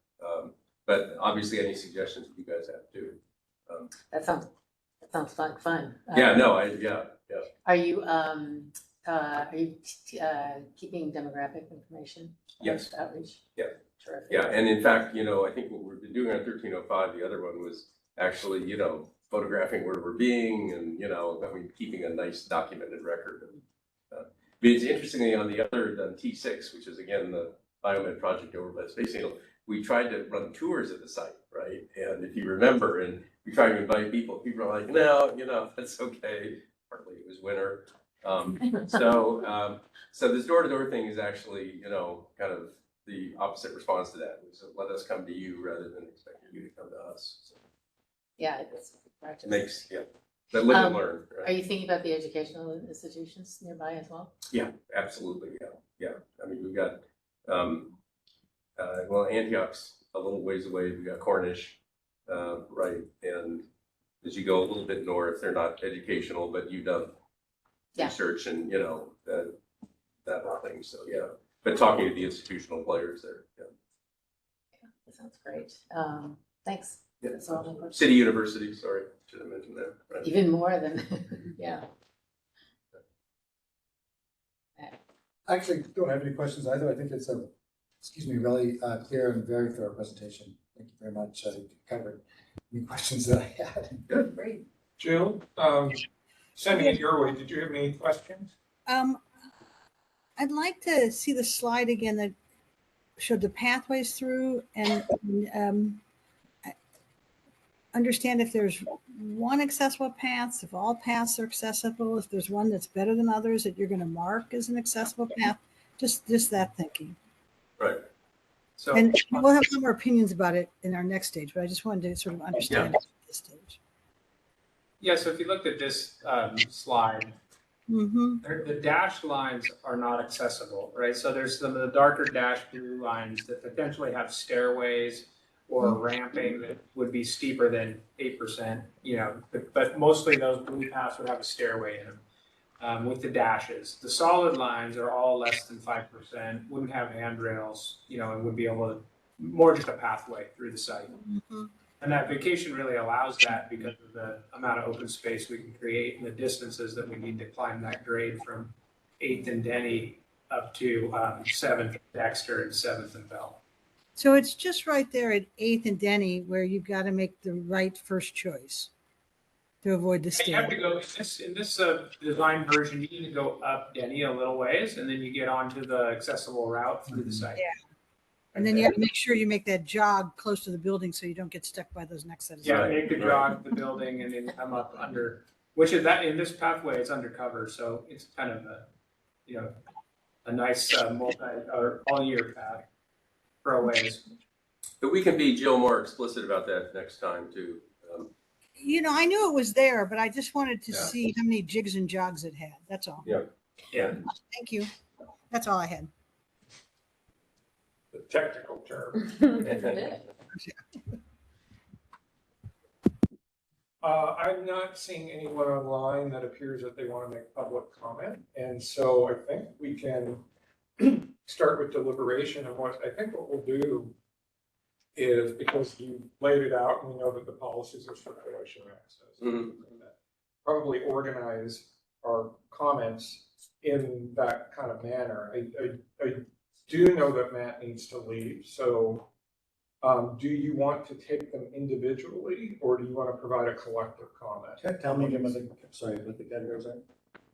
But obviously, any suggestions you guys have too. That sounds fun. Yeah, no, Are you, keeping demographic information? Yes. Outreach? Yeah. Terrific. Yeah, and in fact, I think what we've been doing on 1305, the other one was actually, photographing where we're being and, keeping a nice documented record. It's interestingly on the other than T6, which is again the biomed project over by Space Needle, we tried to run tours at the site, right? And if you remember, and we tried to invite people are like, no, that's okay. Partly it was winter. So this door-to-door thing is actually, kind of the opposite response to that. So let us come to you rather than expecting you to come to us. So Yeah, it's practice. makes, but live and learn. Are you thinking about the educational institutions nearby as well? Yeah, absolutely. Yeah. I mean, we've got, Antioch's a little ways away. We've got Cornish, right? And as you go a little bit north, they're not educational, but you've done research and, that whole thing. So, yeah. But talking to the institutional players there. Yeah. That sounds great. Thanks. Yeah. That's all my questions. City University, sorry, should have mentioned that. Right? Even more than, yeah. I actually don't have any questions either. I think it's a, really clear and very thorough presentation. Thank you very much. I think you covered any questions that I had. Good. Great. Jill, sending it your way, did you have any questions? I'd like to see the slide again that showed the pathways through and understand if there's one accessible path, if all paths are accessible, if there's one that's better than others that you're going to mark as an accessible path, just that thinking. Right. So, And we'll have some more opinions about it in our next stage, but I just wanted to sort of understand it at this stage. yeah, so if you looked at this slide, Mm-hmm. the dashed lines are not accessible, right? So there's some of the darker dashed blue lines that potentially have stairways or ramping that would be steeper than 8%, but mostly those blue paths would have a stairway in them with the dashes. The solid lines are all less than 5%, wouldn't have handrails, and would be able to, more just a pathway through the site. Mm-hmm. And that vacation really allows that because of the amount of open space we can create and the distances that we need to climb that grade from 8th and Denny up to 7th Dexter and 7th and Bell. So it's just right there at 8th and Denny where you've got to make the right first choice to avoid the And you have stair. to go, in this design version, you need to go up Denny a little ways and then you get onto the accessible route through the site. Yeah. And then you have to make sure you make that jog close to the building so you don't get stuck by those next set of Yeah, stairs. make the jog the building and then come up under, which is that in this pathway, it's undercover, so it's kind of a nice or all year path for a ways. But we can be, Jill, more explicit about that next time too. I knew it was there, but I just wanted to Yeah. see how many jigs and jogs it had. That's all. Yeah. Thank you. That's all I had. The technical term. I'm not seeing anyone online that appears that they want to make public comment. And so I think we can start with deliberation. And what we'll do is, because you laid it out and we know that the policies are circulation access, probably organize our comments in that kind of manner. I do know that Matt needs to leave, so do you want to take them individually, or do you want to provide a collective comment? Tell me again what the categories are.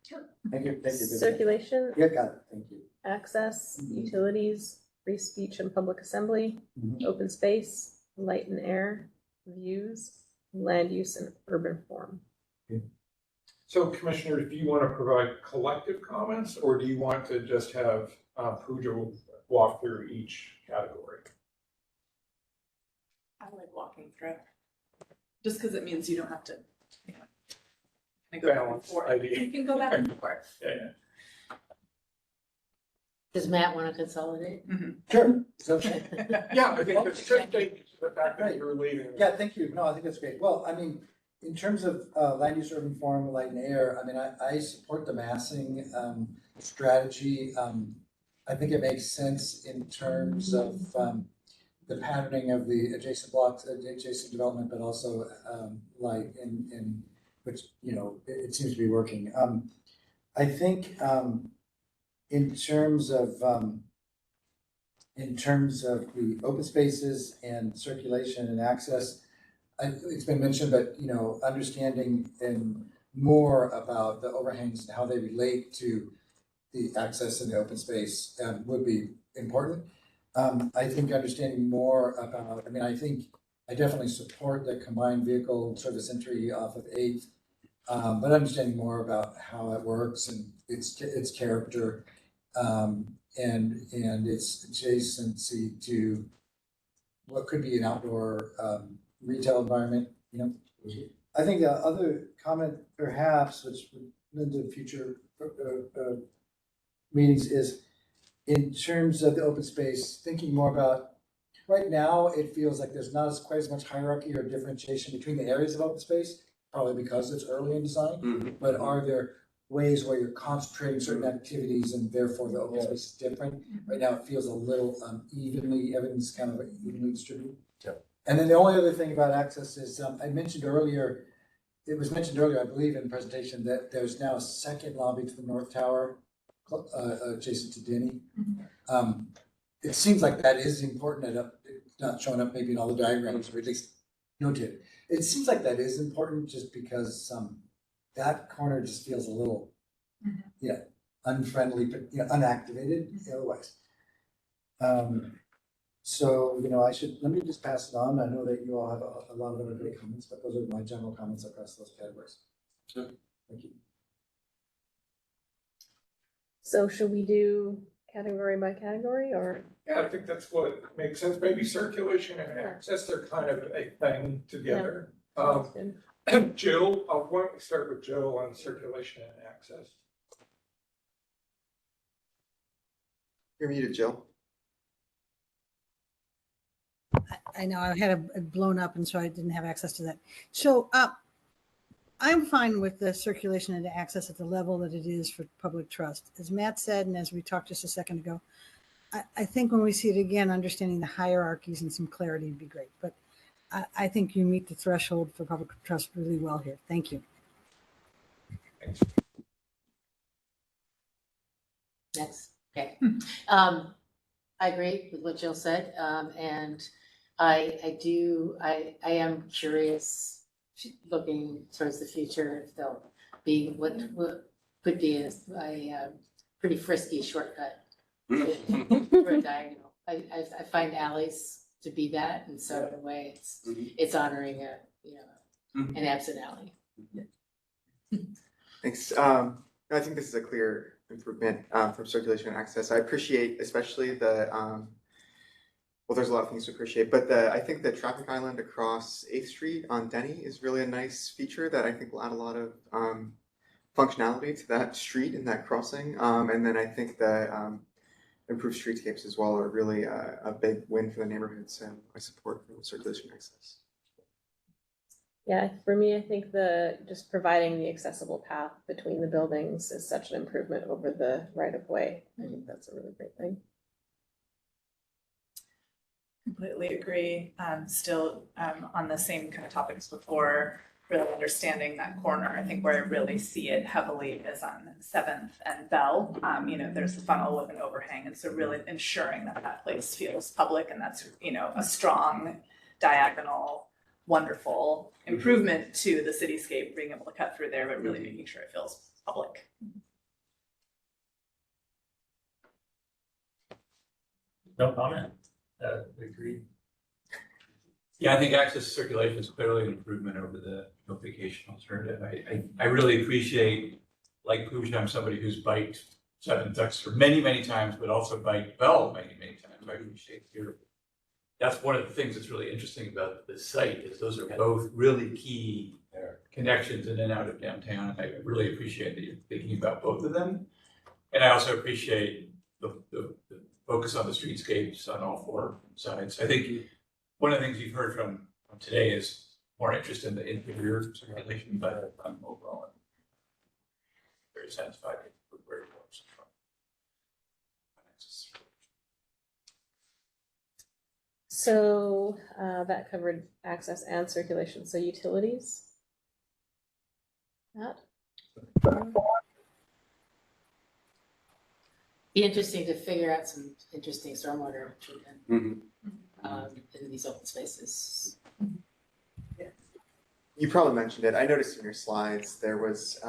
Sure. Thank you. Circulation, Yeah, got it. Thank you. access, utilities, free speech and public assembly, open space, light and air, views, land use and urban form. So commissioners, do you want to provide collective comments, or do you want to just have Pooja walk through each category? I like walking through. Just because it means you don't have to, go back and Balance forth. idea. You can go back and forth. Yeah. Does Matt want to consolidate? Sure. Yeah, I think it's just the fact that you're leaving. Yeah, thank you. No, I think that's great. Well, I mean, in terms of land use, urban form, light and air, I mean, I support the massing strategy. I think it makes sense in terms of the patterning of the adjacent blocks, adjacent development, but also light in which, you know, it seems to be working. I think in terms of the open spaces and circulation and access, it's been mentioned, but you know, understanding and more about the overhangs and how they relate to the access in the open space would be important. I think understanding more about, I mean, I definitely support the combined vehicle service entry off of 8th, but understanding more about how it works and its character and its adjacency to what could be an outdoor retail environment, you know. I think the other comment perhaps, which would lend to future meetings, is in terms of the open space, thinking more about, right now, it feels like there's not quite as much hierarchy or differentiation between the areas of open space, probably because it's early in design, but are there ways where you're concentrating certain activities and therefore the open space is different? Right now, it feels a little everything's kind of evenly distributed. Yep. And then the only other thing about access is, I mentioned earlier, I believe in the presentation, that there's now a second lobby to the North Tower adjacent to Denny. It seems like that is important, not showing up maybe in all the diagrams, or at least noted. It seems like that is important just because that corner just feels a little, unfriendly, but unactivated otherwise. So, you know, let me just pass it on. I know that you all have a lot of other great comments, but those are my general comments across those categories. Sure. Thank you. So should we do category by category, or? Yeah, I think that's what makes sense. Maybe circulation and access, they're kind of a thing together. Jill, why don't we start with Jill on circulation and access? You're muted, Jill. I know I had it blown up, and so I didn't have access to that. So I'm fine with the circulation and access at the level that it is for public trust. As Matt said, and as we talked just a second ago, I think when we see it again, understanding the hierarchies and some clarity would be great. But I think you meet the threshold for public trust really well here. Thank you. Thanks. Next, okay. I agree with what Jill said, and I am curious, looking towards the future, if there'll be what could be a pretty frisky shortcut for a diagonal. I find alleys to be that, and so in a way it's honoring an absent alley. Thanks. I think this is a clear improvement from circulation and access. I appreciate especially the well, there's a lot of things to appreciate, but I think the traffic island across 8th Street on Denny is really a nice feature that I think will add a lot of functionality to that street and that crossing. And then I think the improved streetscapes as well are really a big win for the neighborhood. So I support the circulation access. Yeah, for me, I think just providing the accessible path between the buildings is such an improvement over the right of way. I think that's a really great thing. Completely agree. Still on the same kind of topics before, really understanding that corner. I think where I really see it heavily is on 7th and Bell. There's the funnel with an overhang, and so really ensuring that place feels public, and that's a strong diagonal, wonderful improvement to the cityscape, being able to cut through there, but really making sure it feels public. No comment. Agreed. Yeah, I think access to circulation is clearly an improvement over the vacation alternative. I really appreciate, like Pooja, I'm somebody who's biked 7th Dexter many, many times, but also biked Bell many, many times. I appreciate here. That's one of the things that's really interesting about this site, is those are both really key connections in and out of downtown. I really appreciate that you're thinking about both of them. And I also appreciate the focus on the streetscapes on all 4 sides. I think one of the things you've heard from today is more interest in the interior circulation, but I'm overall very satisfied with where it goes. So that covered access and circulation, so utilities? Matt? Be interesting to figure out some interesting stormwater treatment in these open spaces. You probably mentioned it. I noticed in your slides, there was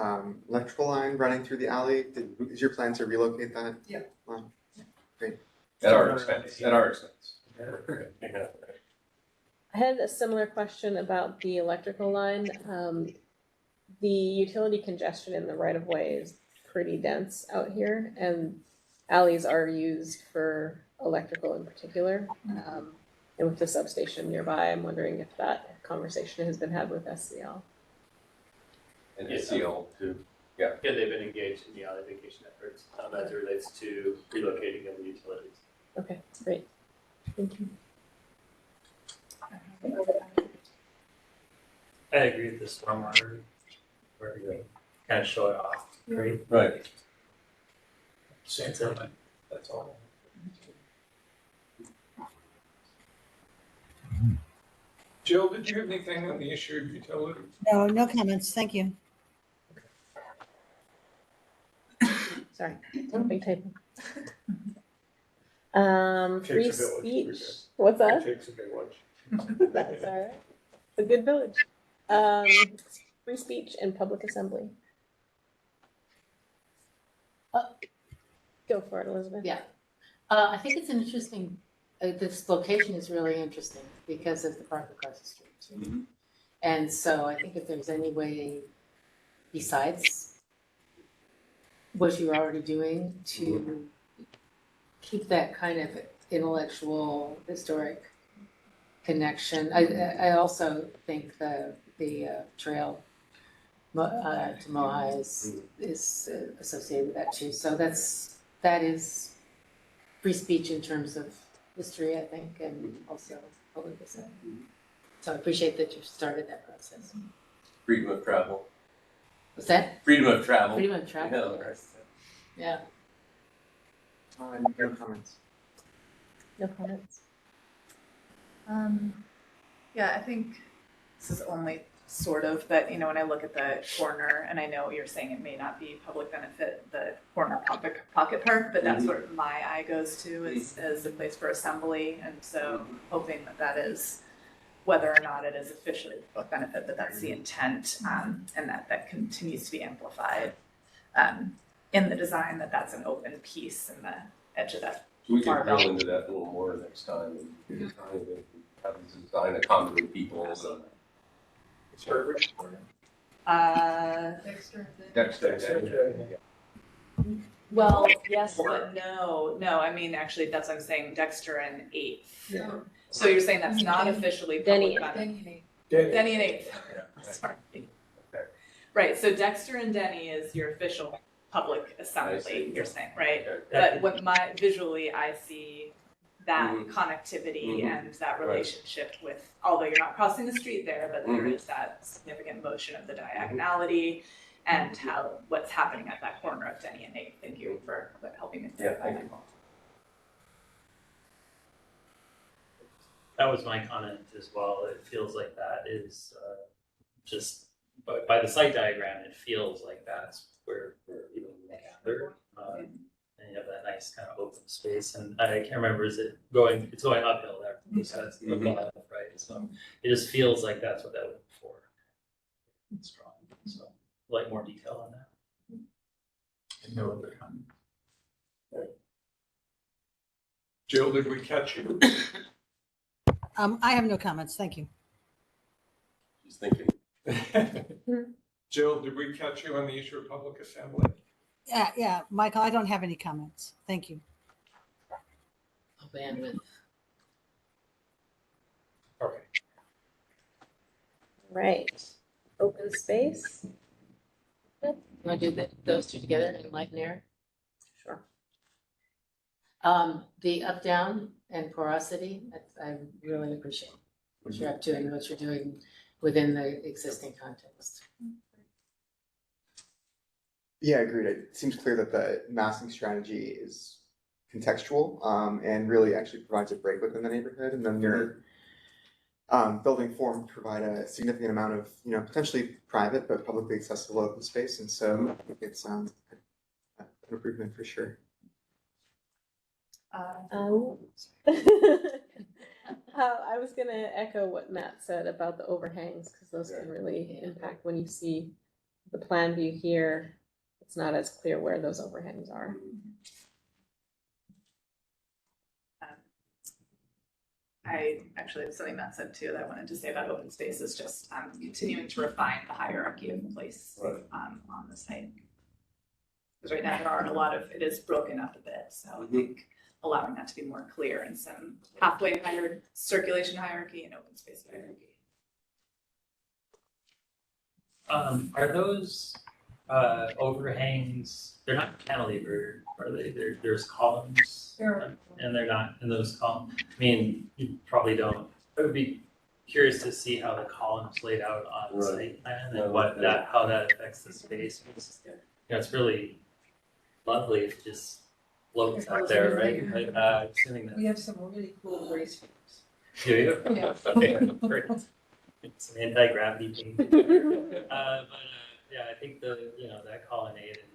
electrical line running through the alley. Is your plan to relocate that? Yeah. Line? Great. At our expense, at our expense. I had a similar question about the electrical line. The utility congestion in the right of way is pretty dense out here, and alleys are used for electrical in particular. And with the substation nearby, I'm wondering if that conversation has been had with SCL. And SCL too. Yeah, they've been engaged in the alley vacation efforts as it relates to relocating of the utilities. Okay, great. Thank you. I agree with the stormwater, where you kind of show it off, great. Right. Same comment, that's all. Jill, did you have anything on the issue of utilities? No, no comments. Thank you. Sorry, big typo. Free Takes a village, speech. What's It that? takes a village. That's all right. It's a good village. Free speech and public assembly. Go for it, Elizabeth. Yeah. I think it's an interesting, this location is really interesting because of the park across the street. And so I think if there's any way besides what you're already doing to keep that kind of intellectual, historic connection. I also think the trail to Moai is associated with that too. So that is free speech in terms of history, I think, and also public assembly. So I appreciate that you started that process. Freedom of travel. What's that? Freedom of travel. Freedom of travel. Yeah. No comments. No comments. Yeah, I think this is only sort of, but you know, when I look at the corner, and I know you're saying it may not be public benefit, the corner pocket park, but that's where my eye goes to as a place for assembly, and so hoping that is, whether or not it is officially public benefit, but that's the intent, and that continues to be amplified in the design, that's an open piece in the edge of that. So we can drill into that a little more next time and have to design accommodate people. It's Herbert. Dexter. Well, yes, but no, I mean, actually, that's what I'm saying, Dexter and 8th. Yeah. So you're saying that's not officially public benefit? Denny and 8th. Sorry. Right, so Dexter and Denny is your official public assembly, you're saying, right? But what visually I see that connectivity and that relationship with, although you're not crossing the street there, but there is that significant motion of the diagonality and what's happening at that corner of Denny and 8th. Thank you for helping me clarify that. That was my comment as well. It feels like that is just, by the site diagram, it feels like that's where people gather. And you have that nice kind of open space. And I can't remember, it's going uphill there. That's the bottom, right? So it just feels like that's what that was before. It's strong. So I'd like more detail on that. No other comment. Jill, did we catch you? I have no comments. Thank you. Just thinking. Jill, did we catch you on the issue of public assembly? Yeah, Michael, I don't have any comments. Thank you. Oh, bandwidth. Okay. Right. Open space. You want to do those two together in light and air? Sure. The up, down, and porosity, I really appreciate what you're up to and what you're doing within the existing context. Yeah, agreed. It seems clear that the massing strategy is contextual, and really actually provides a break within the neighborhood. And then your building form provide a significant amount of, potentially private but publicly accessible open space. And so I think it's an improvement for sure. I was gonna echo what Matt said about the overhangs, because those can really impact when you see the plan view here. It's not as clear where those overhangs are. I actually have something Matt said too that I wanted to say about open space is just continuing to refine the hierarchy of place on the site. Because right now there aren't a lot of, it is broken up a bit, so I think allowing that to be more clear and some halfway circulation hierarchy and open space hierarchy. Are those overhangs, they're not cantilevered, are they? There's columns and they're not in those columns. I mean, you probably don't. I would be curious to see how the columns laid out on the site plan and how that affects the space. It's really lovely if it just floats out there, right? Assuming that. We have some really cool race forms. Do you? Yeah. Okay, great. Some anti-gravity paint. Yeah, I think that colonnade and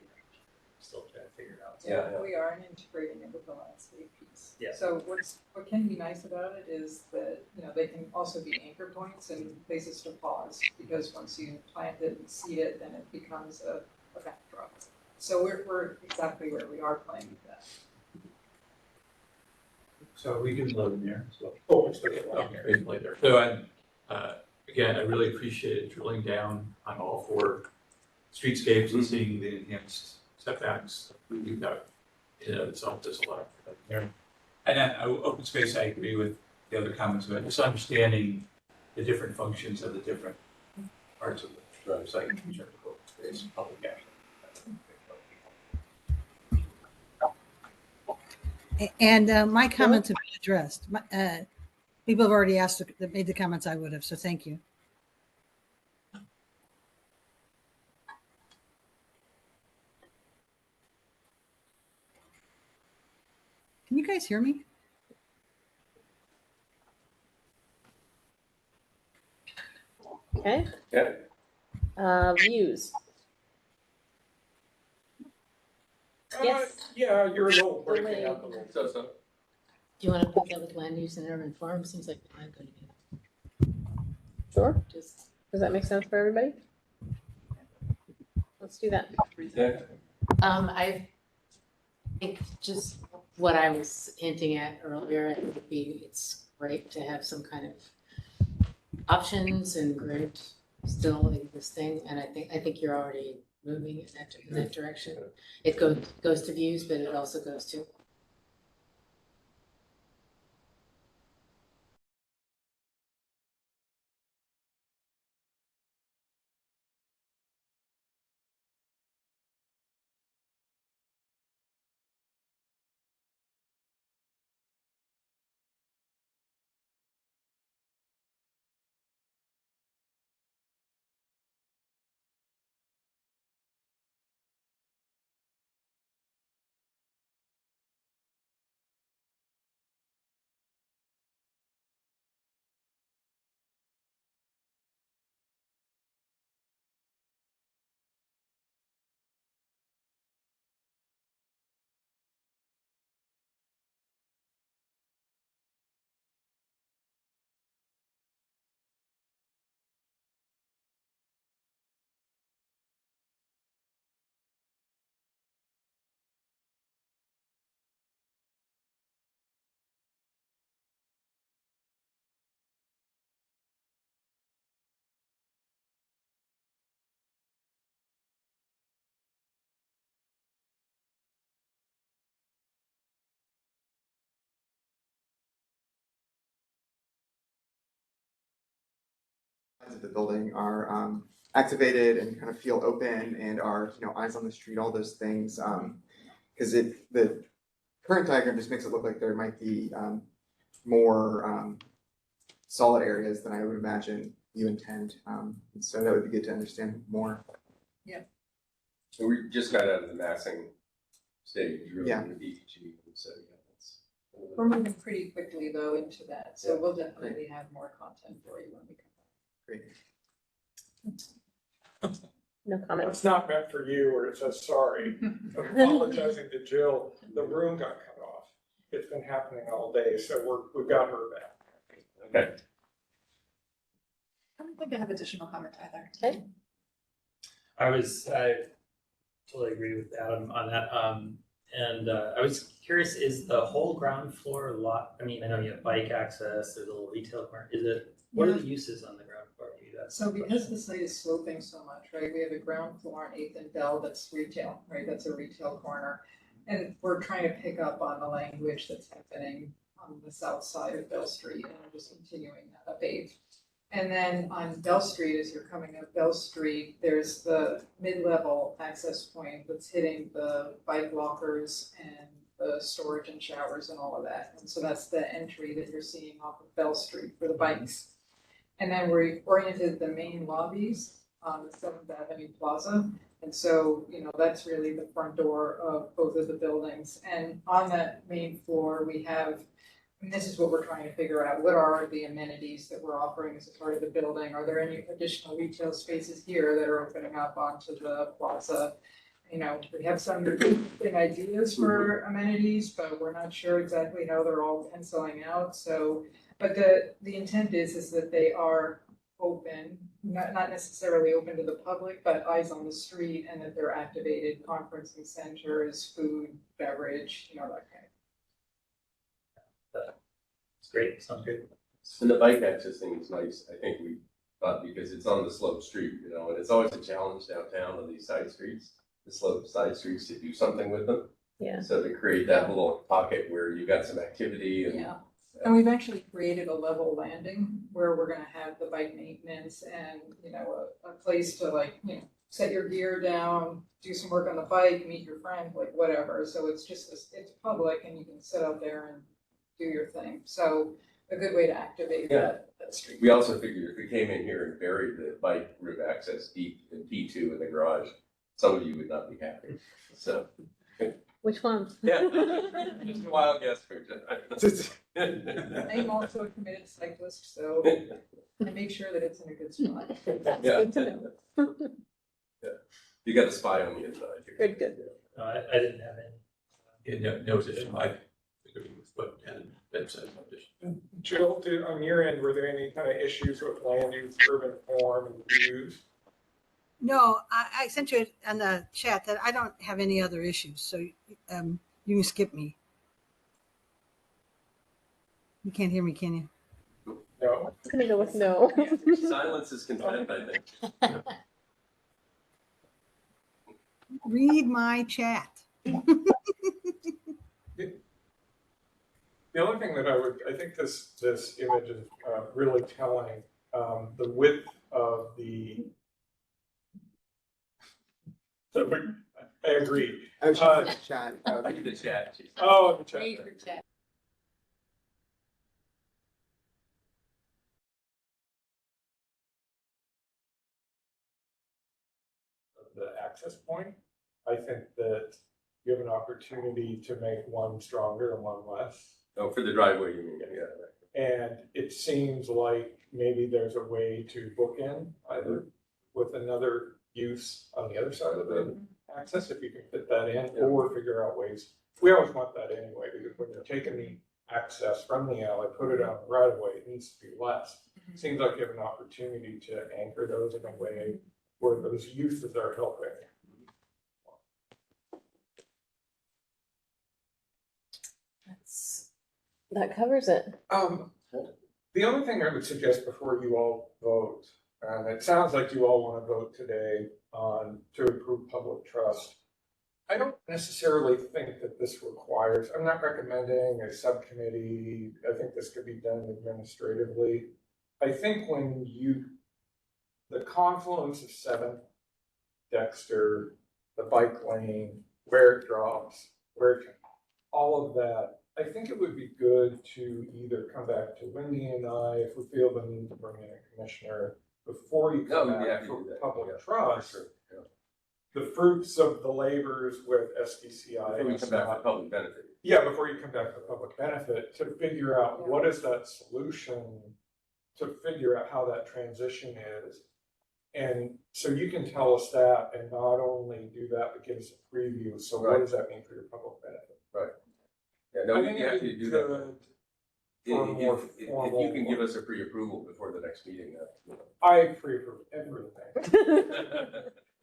still trying to figure it out. Yeah, we are integrating it with the landscape piece. Yeah. So what can be nice about it is that, they can also be anchor points and places to pause, because once you plant it and seed it, then it becomes a backdrop. So we're exactly where we are playing with that. So we can load in there as well. Oh, it's okay, later. So again, I really appreciated drilling down on all four streetscapes and seeing the enhanced setbacks. We've got, in and of itself, there's a lot there. And then open space, I agree with the other comments about just understanding the different functions of the different parts of the site in terms of open space and public action. And my comments have been addressed. People have already made the comments I would have, so thank you. Can you guys hear me? Okay. Yeah. Views. Yes. Yeah, you're a little breaking up a little. So. Do you want to put that with land use and urban farm? Seems like I'm going to Sure. just. Does that make sense for everybody? Let's do that. Yeah. I think just what I was hinting at earlier, it would be, it's great to have some kind of options and grid still existing, and I think you're already moving in that direction. It goes to views, but it also goes to Of the building are activated and kind of feel open and are, eyes on the street, all those things. Because the current diagram just makes it look like there might be more solid areas than I would imagine you intend. And so that would be good to understand more. Yeah. So we just got out of the massing stage, really, Yeah. in the DEG, so, yeah, that's. We're moving pretty quickly though into that, so we'll definitely have more content for you when we come back. Great. No comment. It's not meant for you, or it says sorry. I'm apologizing to Jill, the room got cut off. It's been happening all day, so we've got her back. Okay. I don't think I have additional comment either. Okay. I totally agree with Adam on that. And I was curious, is the whole ground floor lot, I mean, I know you have bike access, there's a little retail corner, what are the uses on the ground floor? So because the site is sloping so much, right, we have a ground floor on 8th and Bell that's retail, right, that's a retail corner. And we're trying to pick up on the language that's happening on the south side of Bell Street and we're just continuing that up 8th. And then on Bell Street, as you're coming up Bell Street, there's the mid-level access point that's hitting the bike lockers and the storage and showers and all of that. And so that's the entry that you're seeing off of Bell Street for the bikes. And then we oriented the main lobbies on the 7th Avenue Plaza. And so, you know, that's really the front door of both of the buildings. And on that main floor, we have, and this is what we're trying to figure out, what are the amenities that we're offering as a part of the building? Are there any additional retail spaces here that are opening up onto the plaza? You know, we have some interesting ideas for amenities, but we're not sure exactly how they're all penciling out. So, but the intent is that they are open, not necessarily open to the public, but eyes on the street, and that they're activated conferencing centers, food, beverage, you know, that kind of. It's great, sounds good. And the bike access thing is nice, I think we thought, because it's on the slope street, you know, and it's always a challenge downtown on these side streets, the slope side streets, to do something with them. Yeah. So to create that little pocket where you got some activity and. Yeah. And we've actually created a level landing where we're gonna have the bike maintenance and, you know, a place to, like, you know, set your gear down, do some work on the bike, meet your friend, like whatever. So it's just, it's public and you can sit out there and do your thing. So a good way to activate that street. We also figured if we came in here and buried the bike route access deep in P2 in the garage, some of you would not be happy, so. Which one? Yeah, just a wild guess for I'm also a committed cyclist, so I make sure that it's in a good spot. Yeah. Good to know. Yeah. You got a spy on the inside. Good, good. No, I didn't have any. Yeah, no addition, I agree with what Ben said. Jill, on your end, were there any kind of issues with land use, urban form, and views? No, I sent you on the chat that I don't have any other issues, so you can skip me. You can't hear me, can you? No. I'm gonna go with no. Silence is content, I think. Read my chat. The only thing that I think this image is really telling, the width of the. So I agree. I was just in the chat. I need the chat. Oh, the chat. Read your chat. The access point, I think that you have an opportunity to make one stronger and one less. Oh, for the driveway, you mean, yeah, right. And it seems like maybe there's a way to bookend either with another use on the other side of the access, if you can fit that in, or figure out ways. We always want that anyway, because when you're taking the access from the alley, put it on the right of way, it needs to be less. Seems like you have an opportunity to anchor those in a way where those uses are helping. That covers it. The only thing I would suggest before you all vote, and it sounds like you all want to vote today on to improve public trust. I don't necessarily think that this requires, I'm not recommending a subcommittee. I think this could be done administratively. I think when the confluence of 7th, Dexter, the bike lane, where it drops, all of that, I think it would be good to either come back to Wendy and I, if we feel the need to bring in a commissioner, before you come back for public trust. the fruits of the labors with SDCI. Before we come back to public benefit. Yeah, before you come back to public benefit, to figure out what is that solution, to figure out how that transition is. And so you can tell us that and not only do that, but give us a preview. So what Right. does that mean for your public benefit? Right. Yeah, no, I you think have it'd to be do that. good for more If you formal- can give us a pre-approval before the next meeting, I approve everything.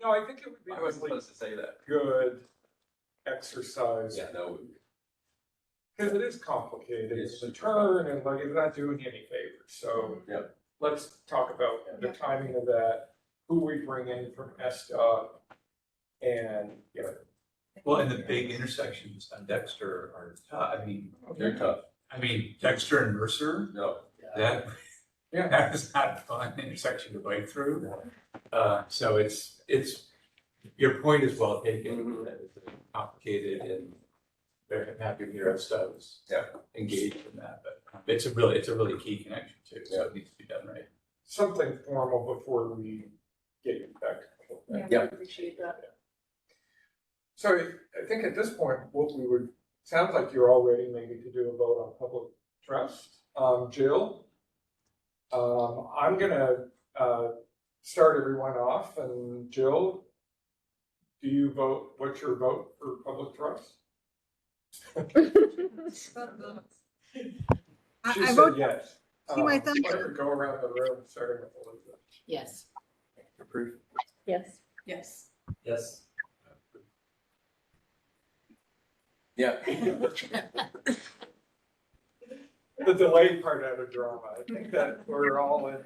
No, I think it would be I wasn't really supposed to say that. good exercise. Yeah, no, Because it is complicated, It's it's a turn and like, it's not doing you any favors, so. Yeah. Let's talk about the timing of that, who we bring in from SDOT and, yeah. Well, and the big intersections on Dexter are tough. I mean, they're tough. I mean, Dexter and Mercer, No. that, Yeah. that is not a fun intersection to bike through. So it's, your point is well taken, that it's complicated and very happy to hear us engaged in that, but it's a really key connection too, so it needs to be done right. Something formal before we get you back to. Yeah. Appreciate that. So I think at this point, what we would, sounds like you're all ready maybe to do a vote on public trust. Jill, I'm gonna start everyone off, and Jill, do you vote, what's your vote for public trust? She I said vote, yes. see my thumb? Why don't we go around the room, starting with Elizabeth? Yes. Approve. Yes. Yes. Yes. Yeah. The delayed part out of drama, I think that we're all in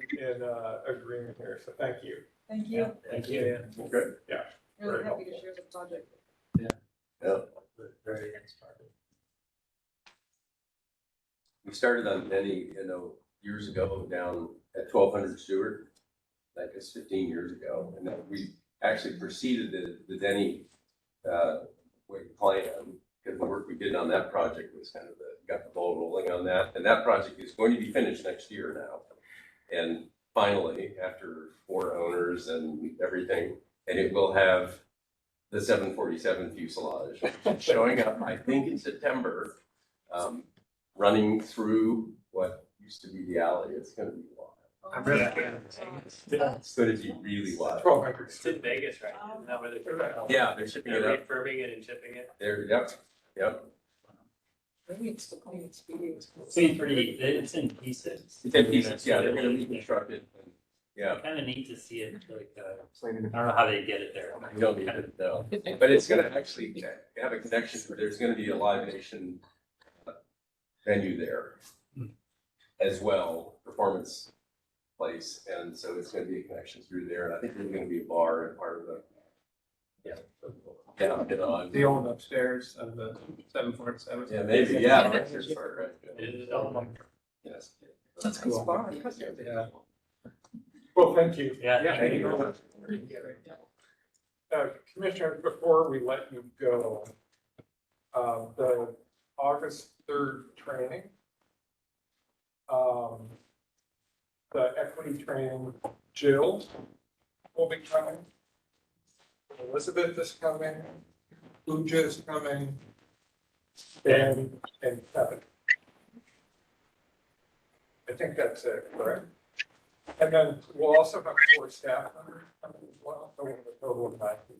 agreement here, so thank you. Thank you. Thank you. Good, yeah. Really happy to share the project. Yeah. Very inspiring. We started on Denny, years ago down at 1200 Stewart, like it's 15 years ago. And then we actually preceded the Denny plan, because the work we did on that project was kind of got the ball rolling on that. And that project is going to be finished next year now. And finally, after 4 owners and everything, and it will have the 747 fuselage showing up, I think in September, running through what used to be the alley. It's going to be wild. I'm really It's going to be really wild. 1200. It's in Vegas, right? Isn't that where they're? Yeah, they're shipping it They're up. refurbing it and shipping it. Yep. Maybe it's the clean speedy. Seems pretty, it's in pieces. It's in pieces, yeah, they're going to reconstruct it. Yeah. Kind of neat to see it, like, Slated. I don't know how they get it there. You don't need it, no. But it's going to actually have a connection, there's going to be a Live Nation venue there as well, performance place. And so it's going to be a connection through there. And I think there's going to be a bar and part of the, The old upstairs of the 747. Yeah, maybe, yeah. That's your part, right. It is, oh my. Yes. That's cool. Yeah. Well, thank you. Yeah. Thank you very much. Commissioner, before we let you go, the August 3rd training, the equity training, Jill will be coming. Elizabeth is coming, Pooja is coming, Ben and Kevin. I think that's it, correct? And then we'll also have 4 staff members coming as well, so we'll have a total of 9 people.